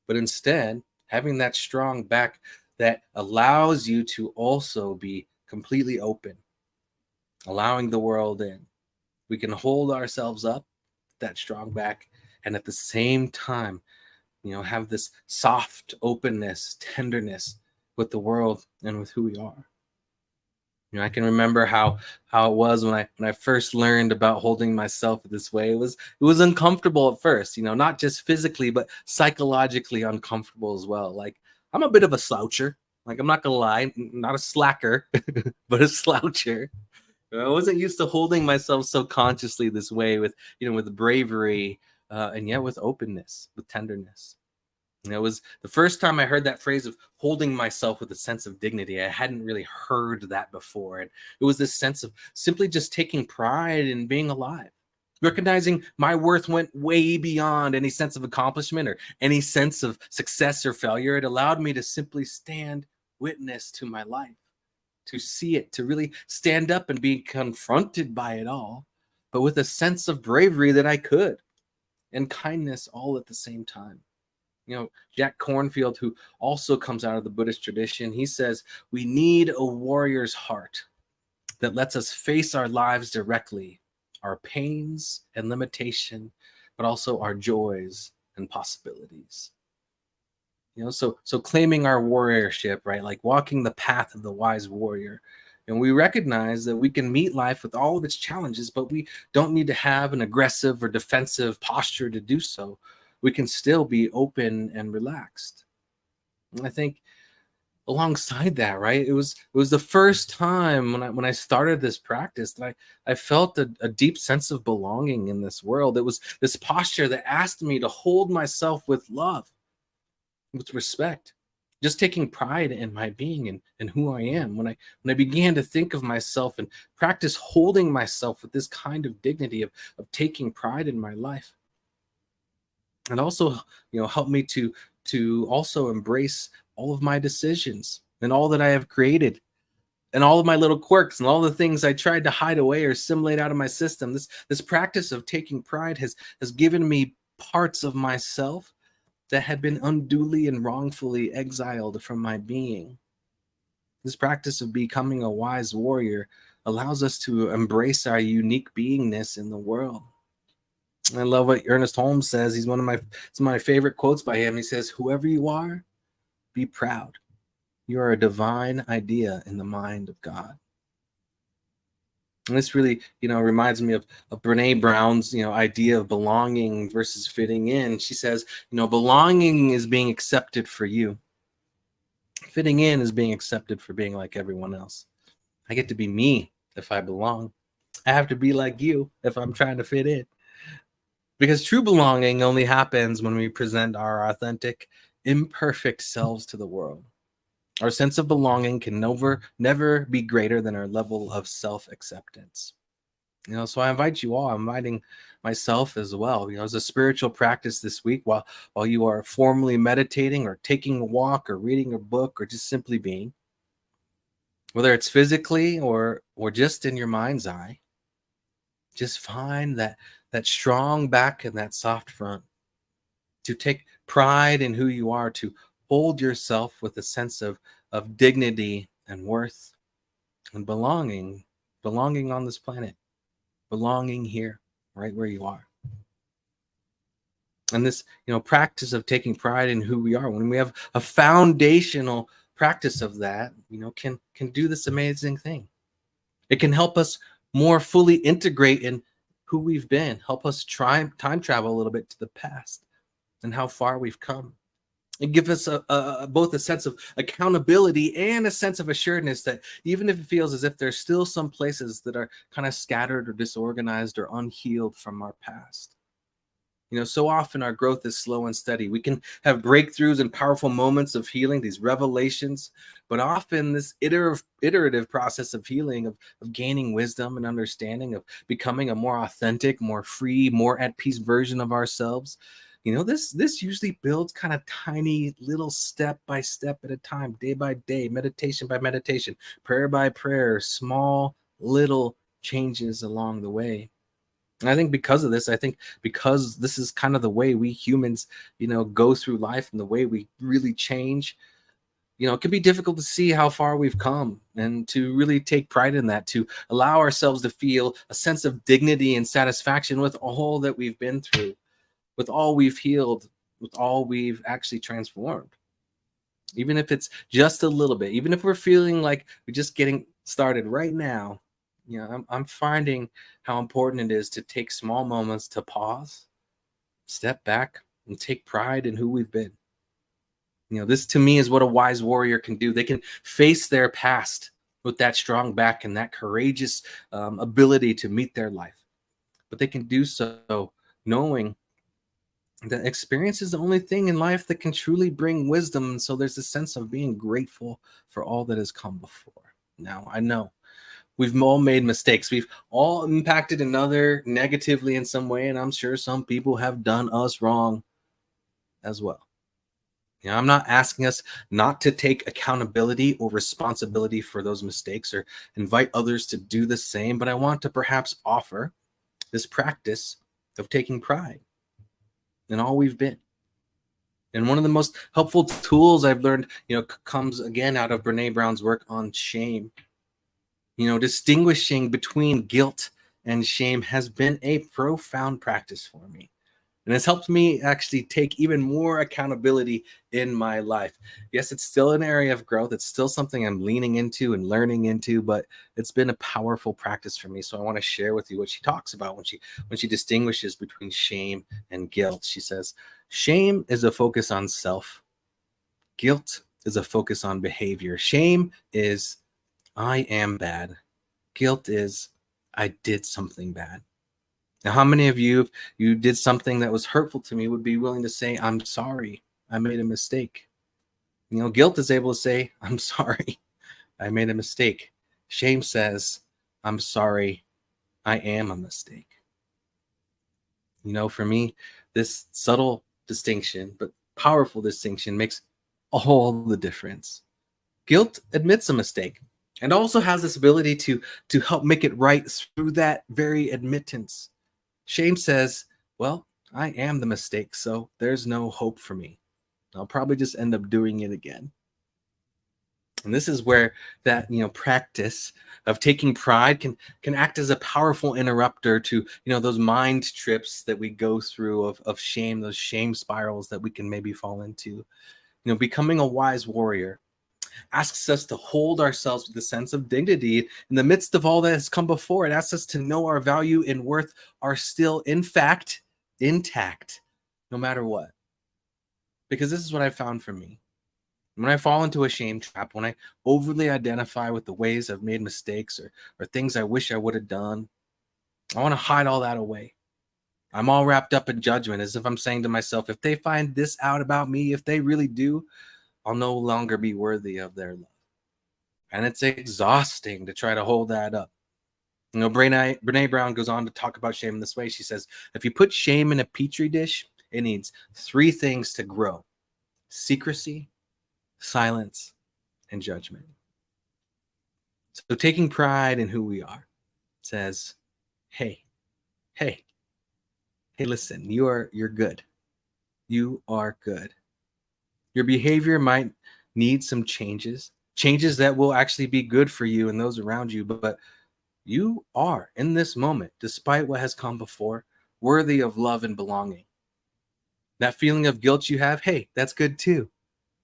but instead having that strong back that allows you to also be completely open, allowing the world in. We can hold ourselves up, that strong back, and at the same time, have this soft openness, tenderness with the world and with who we are. I can remember how it was when I first learned about holding myself this way. It was uncomfortable at first, not just physically, but psychologically uncomfortable as well. Like, I'm a bit of a sloucher. Like, I'm not gonna lie, not a slacker, but a sloucher. I wasn't used to holding myself so consciously this way, with bravery, and yet with openness, with tenderness. It was the first time I heard that phrase of holding myself with a sense of dignity. I hadn't really heard that before. And it was this sense of simply just taking pride in being alive, recognizing my worth went way beyond any sense of accomplishment or any sense of success or failure. It allowed me to simply stand witness to my life, to see it, to really stand up and be confronted by it all, but with a sense of bravery that I could, and kindness all at the same time. Jack Cornfield, who also comes out of the Buddhist tradition, he says, we need a warrior's heart that lets us face our lives directly, our pains and limitation, but also our joys and possibilities. So claiming our warriorship, right? Like walking the path of the wise warrior. And we recognize that we can meet life with all of its challenges, but we don't need to have an aggressive or defensive posture to do so. We can still be open and relaxed. And I think alongside that, right, it was the first time when I started this practice that I felt a deep sense of belonging in this world. It was this posture that asked me to hold myself with love, with respect, just taking pride in my being and who I am. When I began to think of myself and practice holding myself with this kind of dignity of taking pride in my life, and also help me to also embrace all of my decisions and all that I have created and all of my little quirks and all the things I tried to hide away or assimilate out of my system. This practice of taking pride has given me parts of myself that had been unduly and wrongfully exiled from my being. This practice of becoming a wise warrior allows us to embrace our unique beingness in the world. I love what Ernest Holmes says. He's some of my favorite quotes by him. He says, "Whoever you are, be proud. You are a divine idea in the mind of God." And this really, reminds me of Brene Brown's, idea of belonging versus fitting in. She says, belonging is being accepted for you. Fitting in is being accepted for being like everyone else. I get to be me if I belong. I have to be like you if I'm trying to fit in. Because true belonging only happens when we present our authentic, imperfect selves to the world. Our sense of belonging can never be greater than our level of self-acceptance. So I invite you all, I'm inviting myself as well, as a spiritual practice this week, while you are formally meditating or taking a walk or reading a book or just simply being, whether it's physically or just in your mind's eye, just find that strong back and that soft front, to take pride in who you are, to hold yourself with a sense of dignity and worth and belonging on this planet, belonging here, right where you are. And this, practice of taking pride in who we are, when we have a foundational practice of that, can do this amazing thing. It can help us more fully integrate in who we've been, help us time travel a little bit to the past and how far we've come. It gives us both a sense of accountability and a sense of assuredness that even if it feels as if there's still some places that are kind of scattered or disorganized or unhealed from our past. So often our growth is slow and steady. We can have breakthroughs and powerful moments of healing, these revelations, but often this iterative process of healing, of gaining wisdom and understanding, of becoming a more authentic, more free, more at peace version of ourselves, this usually builds kind of tiny little step by step at a time, day by day, meditation by meditation, prayer by prayer, small little changes along the way. And I think because this is kind of the way we humans, go through life and the way we really change, it can be difficult to see how far we've come and to really take pride in that, to allow ourselves to feel a sense of dignity and satisfaction with all that we've been through, with all we've healed, with all we've actually transformed. Even if it's just a little bit, even if we're feeling like we're just getting started right now, I'm finding how important it is to take small moments to pause, step back, and take pride in who we've been. This to me is what a wise warrior can do. They can face their past with that strong back and that courageous ability to meet their life. But they can do so knowing that experience is the only thing in life that can truly bring wisdom. And so there's a sense of being grateful for all that has come before. Now, I know we've all made mistakes. We've all impacted another negatively in some way. And I'm sure some people have done us wrong as well. I'm not asking us not to take accountability or responsibility for those mistakes or invite others to do the same, but I want to perhaps offer this practice of taking pride in all we've been. And one of the most helpful tools I've learned, comes again out of Brene Brown's work on shame. Distinguishing between guilt and shame has been a profound practice for me. And it's helped me actually take even more accountability in my life. Yes, it's still an area of growth. It's still something I'm leaning into and learning into, but it's been a powerful practice for me. So I want to share with you what she talks about when she distinguishes between shame and guilt. She says, shame is a focus on self. Guilt is a focus on behavior. Shame is, I am bad. Guilt is, I did something bad. Now, how many of you, if you did something that was hurtful to me, would be willing to say, I'm sorry, I made a mistake? Guilt is able to say, I'm sorry, I made a mistake. Shame says, I'm sorry, I am a mistake. For me, this subtle distinction, but powerful distinction, makes all the difference. Guilt admits a mistake and also has this ability to help make it right through that very admittance. Shame says, well, I am the mistake, so there's no hope for me. I'll probably just end up doing it again. And this is where that, practice of taking pride can act as a powerful interrupter to, those mind trips that we go through of shame, those shame spirals that we can maybe fall into. Becoming a wise warrior asks us to hold ourselves with a sense of dignity in the midst of all that has come before. It asks us to know our value and worth are still, in fact, intact, no matter what. Because this is what I found for me. When I fall into a shame trap, when I overly identify with the ways I've made mistakes or things I wish I would have done, I want to hide all that away. I'm all wrapped up in judgment, as if I'm saying to myself, if they find this out about me, if they really do, I'll no longer be worthy of their love. And it's exhausting to try to hold that up. Brene Brown goes on to talk about shame in this way. She says, if you put shame in a petri dish, it needs 3 things to grow: secrecy, silence, and judgment. So taking pride in who we are says, hey, listen, you're good. You are good. Your behavior might need some changes that will actually be good for you and those around you, but you are, in this moment, despite what has come before, worthy of love and belonging. That feeling of guilt you have, hey, that's good too.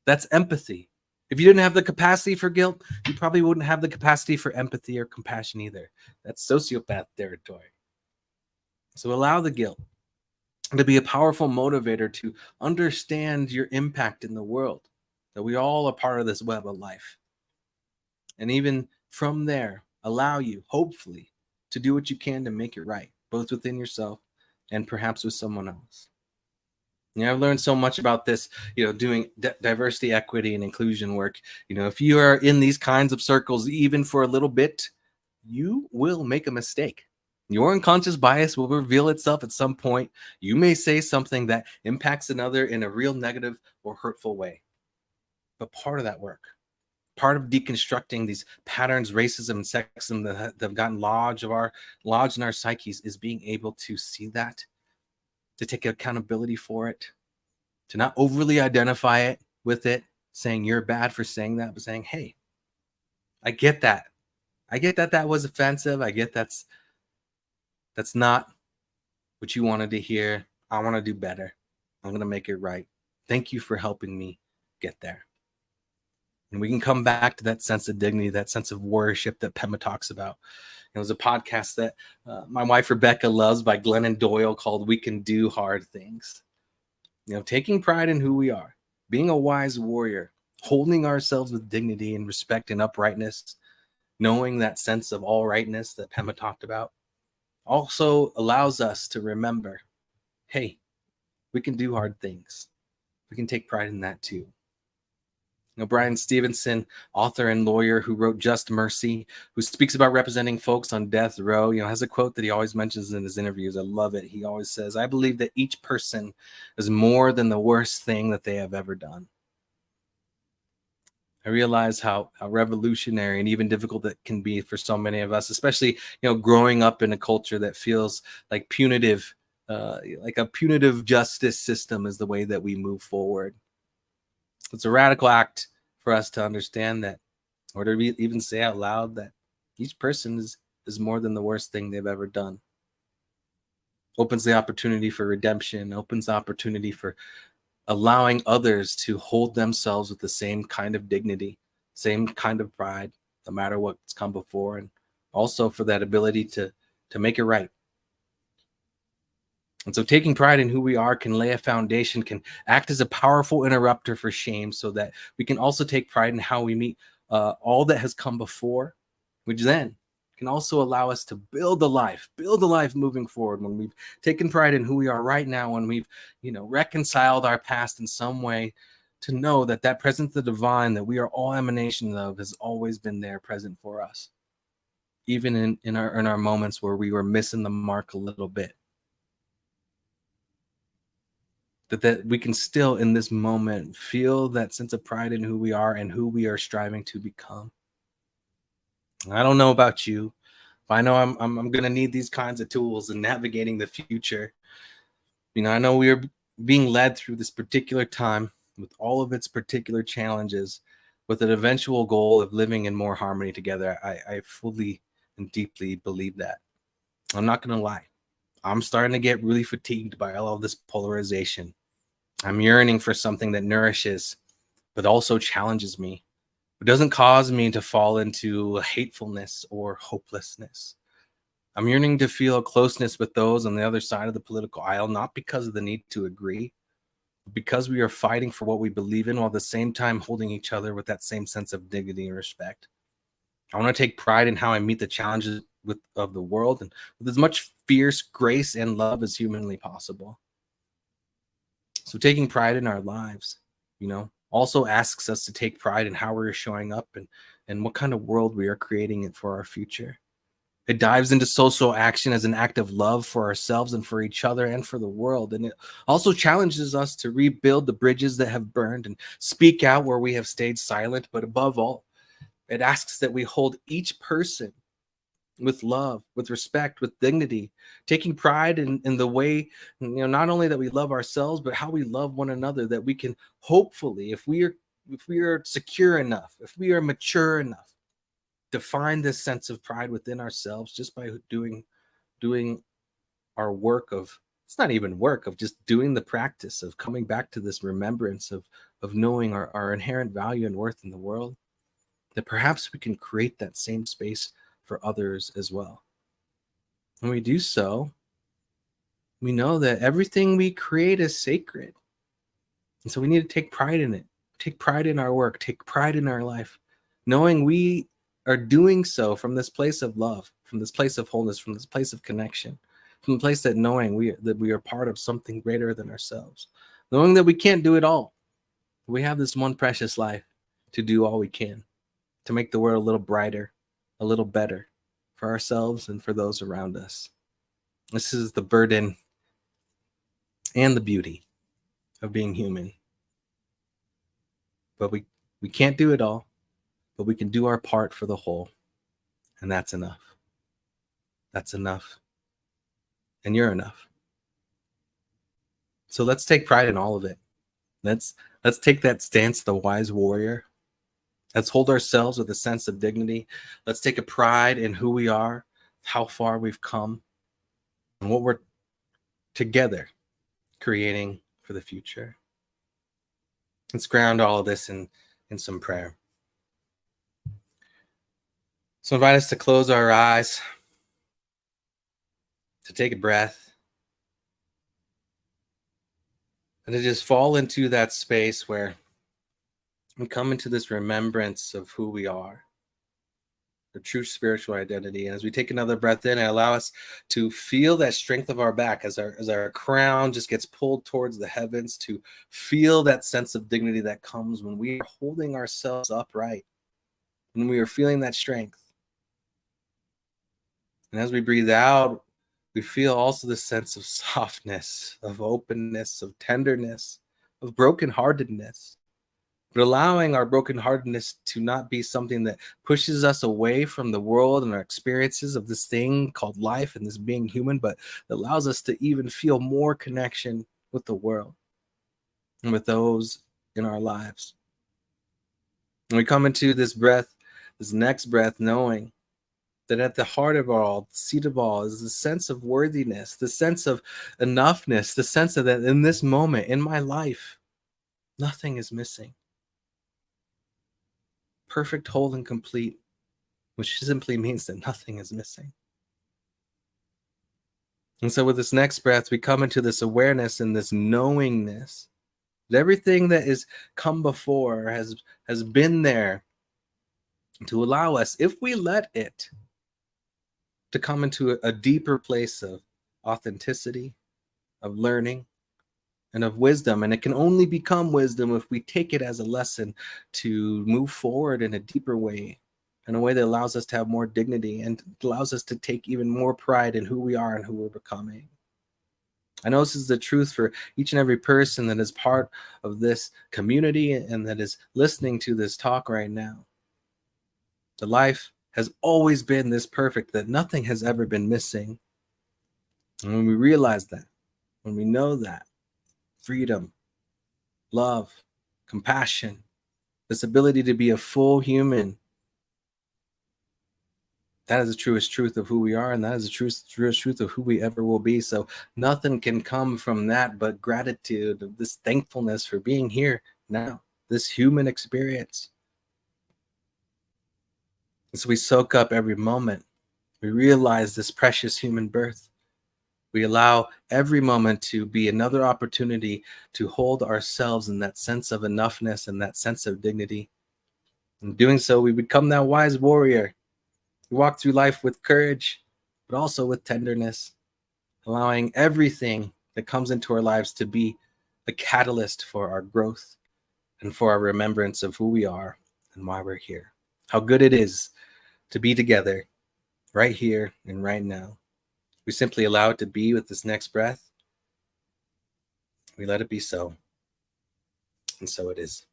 That's empathy. If you didn't have the capacity for guilt, you probably wouldn't have the capacity for empathy or compassion either. That's sociopath territory. So allow the guilt to be a powerful motivator to understand your impact in the world, that we all are part of this web of life. And even from there, allow you, hopefully, to do what you can to make it right, both within yourself and perhaps with someone else. I've learned so much about this, doing diversity, equity, and inclusion work. If you are in these kinds of circles, even for a little bit, you will make a mistake. Your unconscious bias will reveal itself at some point. You may say something that impacts another in a real negative or hurtful way. But part of that work, part of deconstructing these patterns, racism and sexism that have gotten lodged in our psyches, is being able to see that, to take accountability for it, to not overly identify it with it, saying you're bad for saying that, but saying, hey, I get that. I get that was offensive. I get that's not what you wanted to hear. I want to do better. I'm going to make it right. Thank you for helping me get there. And we can come back to that sense of dignity, that sense of warriorship that Pema talks about. There's a podcast that my wife Rebecca loves by Glennon Doyle called "We Can Do Hard Things." Taking pride in who we are, being a wise warrior, holding ourselves with dignity and respect and uprightness, knowing that sense of all rightness that Pema talked about, also allows us to remember, hey, we can do hard things. We can take pride in that too. Brian Stevenson, author and lawyer who wrote Just Mercy, who speaks about representing folks on death row, has a quote that he always mentions in his interviews. I love it. He always says, I believe that each person is more than the worst thing that they have ever done. I realize how revolutionary and even difficult that can be for so many of us, especially, growing up in a culture that feels like punitive, like a punitive justice system is the way that we move forward. It's a radical act for us to understand that, or to even say out loud that each person is more than the worst thing they've ever done. Opens the opportunity for redemption, opens the opportunity for allowing others to hold themselves with the same kind of dignity, same kind of pride, no matter what's come before, and also for that ability to make it right. And so taking pride in who we are can lay a foundation, can act as a powerful interrupter for shame, so that we can also take pride in how we meet all that has come before, which then can also allow us to build a life moving forward. When we've taken pride in who we are right now, when we've, reconciled our past in some way, to know that presence of the divine that we are all emanations of has always been there present for us, even in our moments where we were missing the mark a little bit. That we can still in this moment feel that sense of pride in who we are and who we are striving to become. I don't know about you, but I know I'm going to need these kinds of tools in navigating the future. I know we are being led through this particular time with all of its particular challenges, with an eventual goal of living in more harmony together. I fully and deeply believe that. I'm not going to lie. I'm starting to get really fatigued by all of this polarization. I'm yearning for something that nourishes, but also challenges me. It doesn't cause me to fall into hatefulness or hopelessness. I'm yearning to feel a closeness with those on the other side of the political aisle, not because of the need to agree, but because we are fighting for what we believe in, while at the same time holding each other with that same sense of dignity and respect. I want to take pride in how I meet the challenges of the world, and with as much fierce grace and love as humanly possible. So taking pride in our lives, also asks us to take pride in how we're showing up and what kind of world we are creating it for our future. It dives into social action as an act of love for ourselves and for each other and for the world. And it also challenges us to rebuild the bridges that have burned and speak out where we have stayed silent. But above all, it asks that we hold each person with love, with respect, with dignity, taking pride in the way, not only that we love ourselves, but how we love one another, that we can hopefully, if we are secure enough, if we are mature enough, to find this sense of pride within ourselves just by doing our work of, it's not even work, of just doing the practice of coming back to this remembrance of knowing our inherent value and worth in the world, that perhaps we can create that same space for others as well. When we do so, we know that everything we create is sacred. And so we need to take pride in it, take pride in our work, take pride in our life, knowing we are doing so from this place of love, from this place of wholeness, from this place of connection, from the place that knowing that we are part of something greater than ourselves, knowing that we can't do it all. We have this one precious life to do all we can, to make the world a little brighter, a little better for ourselves and for those around us. This is the burden and the beauty of being human. But we can't do it all, but we can do our part for the whole. And that's enough. That's enough. And you're enough. So let's take pride in all of it. Let's take that stance of the wise warrior. Let's hold ourselves with a sense of dignity. Let's take a pride in who we are, how far we've come, and what we're together creating for the future. Let's ground all of this in some prayer. So I invite us to close our eyes, to take a breath, and to just fall into that space where we come into this remembrance of who we are, the true spiritual identity. And as we take another breath in, and allow us to feel that strength of our back as our crown just gets pulled towards the heavens, to feel that sense of dignity that comes when we are holding ourselves upright, when we are feeling that strength. And as we breathe out, we feel also the sense of softness, of openness, of tenderness, of brokenheartedness. But allowing our brokenheartedness to not be something that pushes us away from the world and our experiences of this thing called life and this being human, but allows us to even feel more connection with the world and with those in our lives. And we come into this breath, this next breath, knowing that at the heart of all, the seat of all, is the sense of worthiness, the sense of enoughness, the sense of that in this moment in my life, nothing is missing. Perfect, whole, and complete, which simply means that nothing is missing. And so with this next breath, we come into this awareness and this knowingness that everything that is come before has been there to allow us, if we let it, to come into a deeper place of authenticity, of learning, and of wisdom. And it can only become wisdom if we take it as a lesson to move forward in a deeper way, in a way that allows us to have more dignity and allows us to take even more pride in who we are and who we're becoming. I know this is the truth for each and every person that is part of this community and that is listening to this talk right now. The life has always been this perfect that nothing has ever been missing. And when we realize that, when we know that, freedom, love, compassion, this ability to be a full human, that is the truest truth of who we are, and that is the truest truth of who we ever will be. So nothing can come from that but gratitude, this thankfulness for being here now, this human experience. And so we soak up every moment. We realize this precious human birth. We allow every moment to be another opportunity to hold ourselves in that sense of enoughness and that sense of dignity. In doing so, we become that wise warrior. We walk through life with courage, but also with tenderness, allowing everything that comes into our lives to be a catalyst for our growth and for our remembrance of who we are and why we're here. How good it is to be together right here and right now. We simply allow it to be with this next breath. We let it be so. And so it is.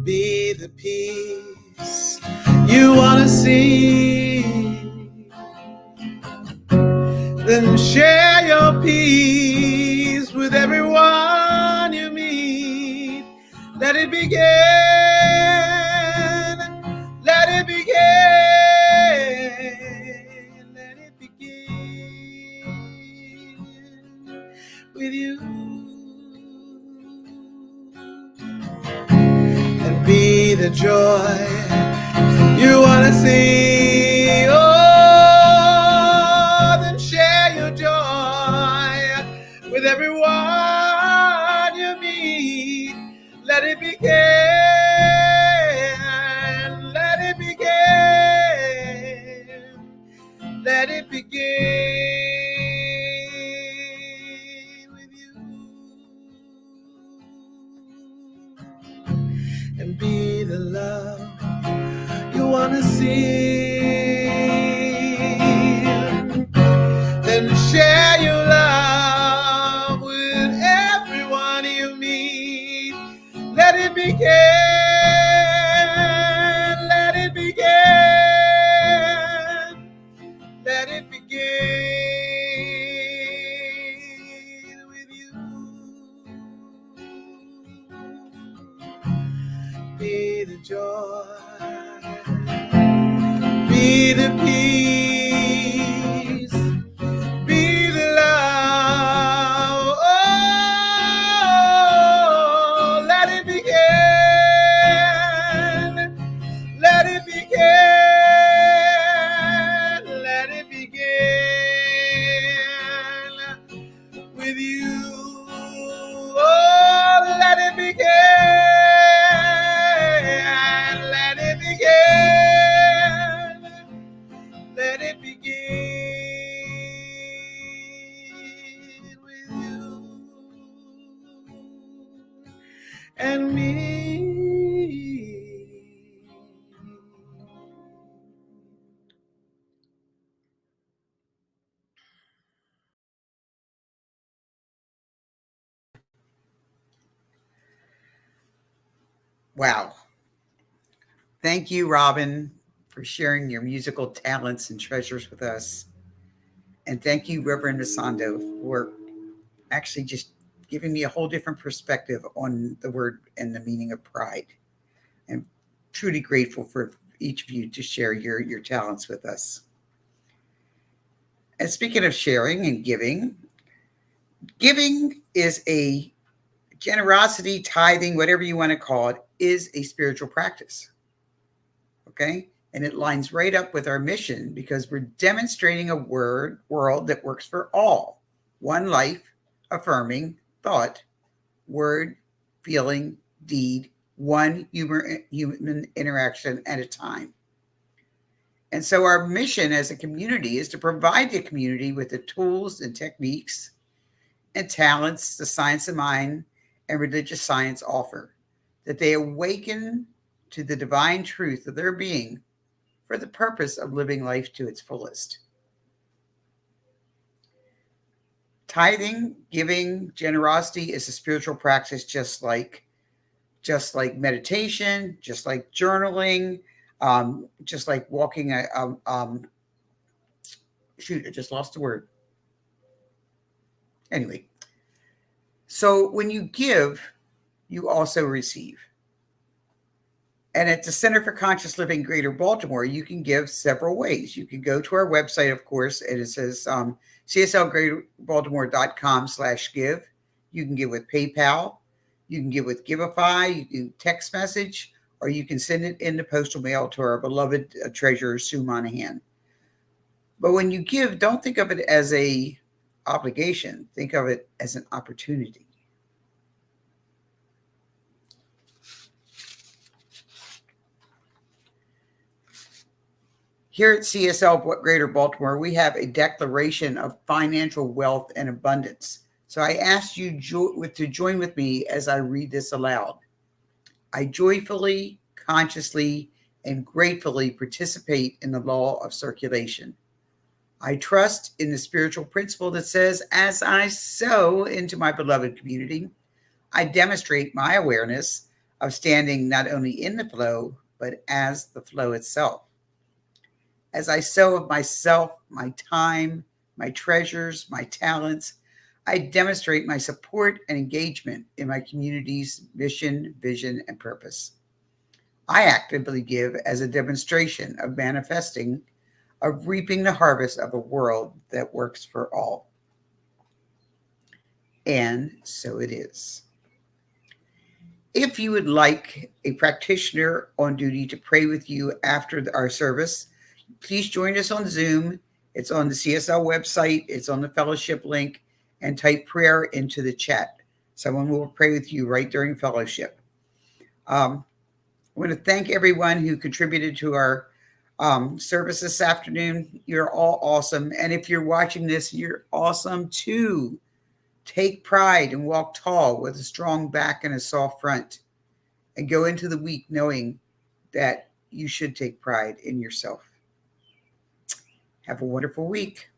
Be the peace you want to see. Then share your peace with everyone you meet. Let it begin. Let it begin. Let it begin with you. And be the joy you want to see. Oh, then share your joy with everyone you meet. Let it begin. Let it begin. Let it begin with you. And be the love you want to see. Then share your love with everyone you meet. let it begin with you. Be the joy, be the peace, be the love. Oh, let it begin. Let it begin. Let it begin with you. Oh, let it begin. Let it begin. Let it begin with you and me. Wow. Thank you, Robin, for sharing your musical talents and treasures with us. And thank you, Reverend Asando, for actually just giving me a whole different perspective on the word and the meaning of pride. I'm truly grateful for each of you to share your talents with us. And speaking of sharing and giving is a generosity, tithing, whatever you want to call it, is a spiritual practice. Okay? And it lines right up with our mission because we're demonstrating a world that works for all. One life, affirming thought, word, feeling, deed, one human interaction at a time. And so our mission as a community is to provide the community with the tools and techniques and talents the science of mind and religious science offer, that they awaken to the divine truth of their being for the purpose of living life to its fullest. Tithing, giving, generosity is a spiritual practice just like meditation, just like journaling, just like walking shoot, I just lost the word. Anyway, so when you give, you also receive. And at the Center for Conscious Living Greater Baltimore, you can give several ways. You can go to our website, of course, and it says cslgreaterbaltimore.com/give. You can give with PayPal. You can give with Giveify. You can text message, or you can send it in the postal mail to our beloved treasurer, Sue Monahan. But when you give, don't think of it as a obligation. Think of it as an opportunity. Here at CSL Greater Baltimore, we have a declaration of financial wealth and abundance. So I asked you to join with me as I read this aloud. I joyfully, consciously, and gratefully participate in the law of circulation. I trust in the spiritual principle that says, as I sow into my beloved community, I demonstrate my awareness of standing not only in the flow, but as the flow itself. As I sow of myself, my time, my treasures, my talents, I demonstrate my support and engagement in my community's mission, vision, and purpose. I actively give as a demonstration of manifesting, of reaping the harvest of a world that works for all. And so it is. If you would like a practitioner on duty to pray with you after our service, please join us on Zoom. It's on the CSL website. It's on the fellowship link, and type prayer into the chat. Someone will pray with you right during fellowship. I want to thank everyone who contributed to our service this afternoon. You're all awesome. And if you're watching this, you're awesome too. Take pride and walk tall with a strong back and a soft front, and go into the week knowing that you should take pride in yourself. Have a wonderful week.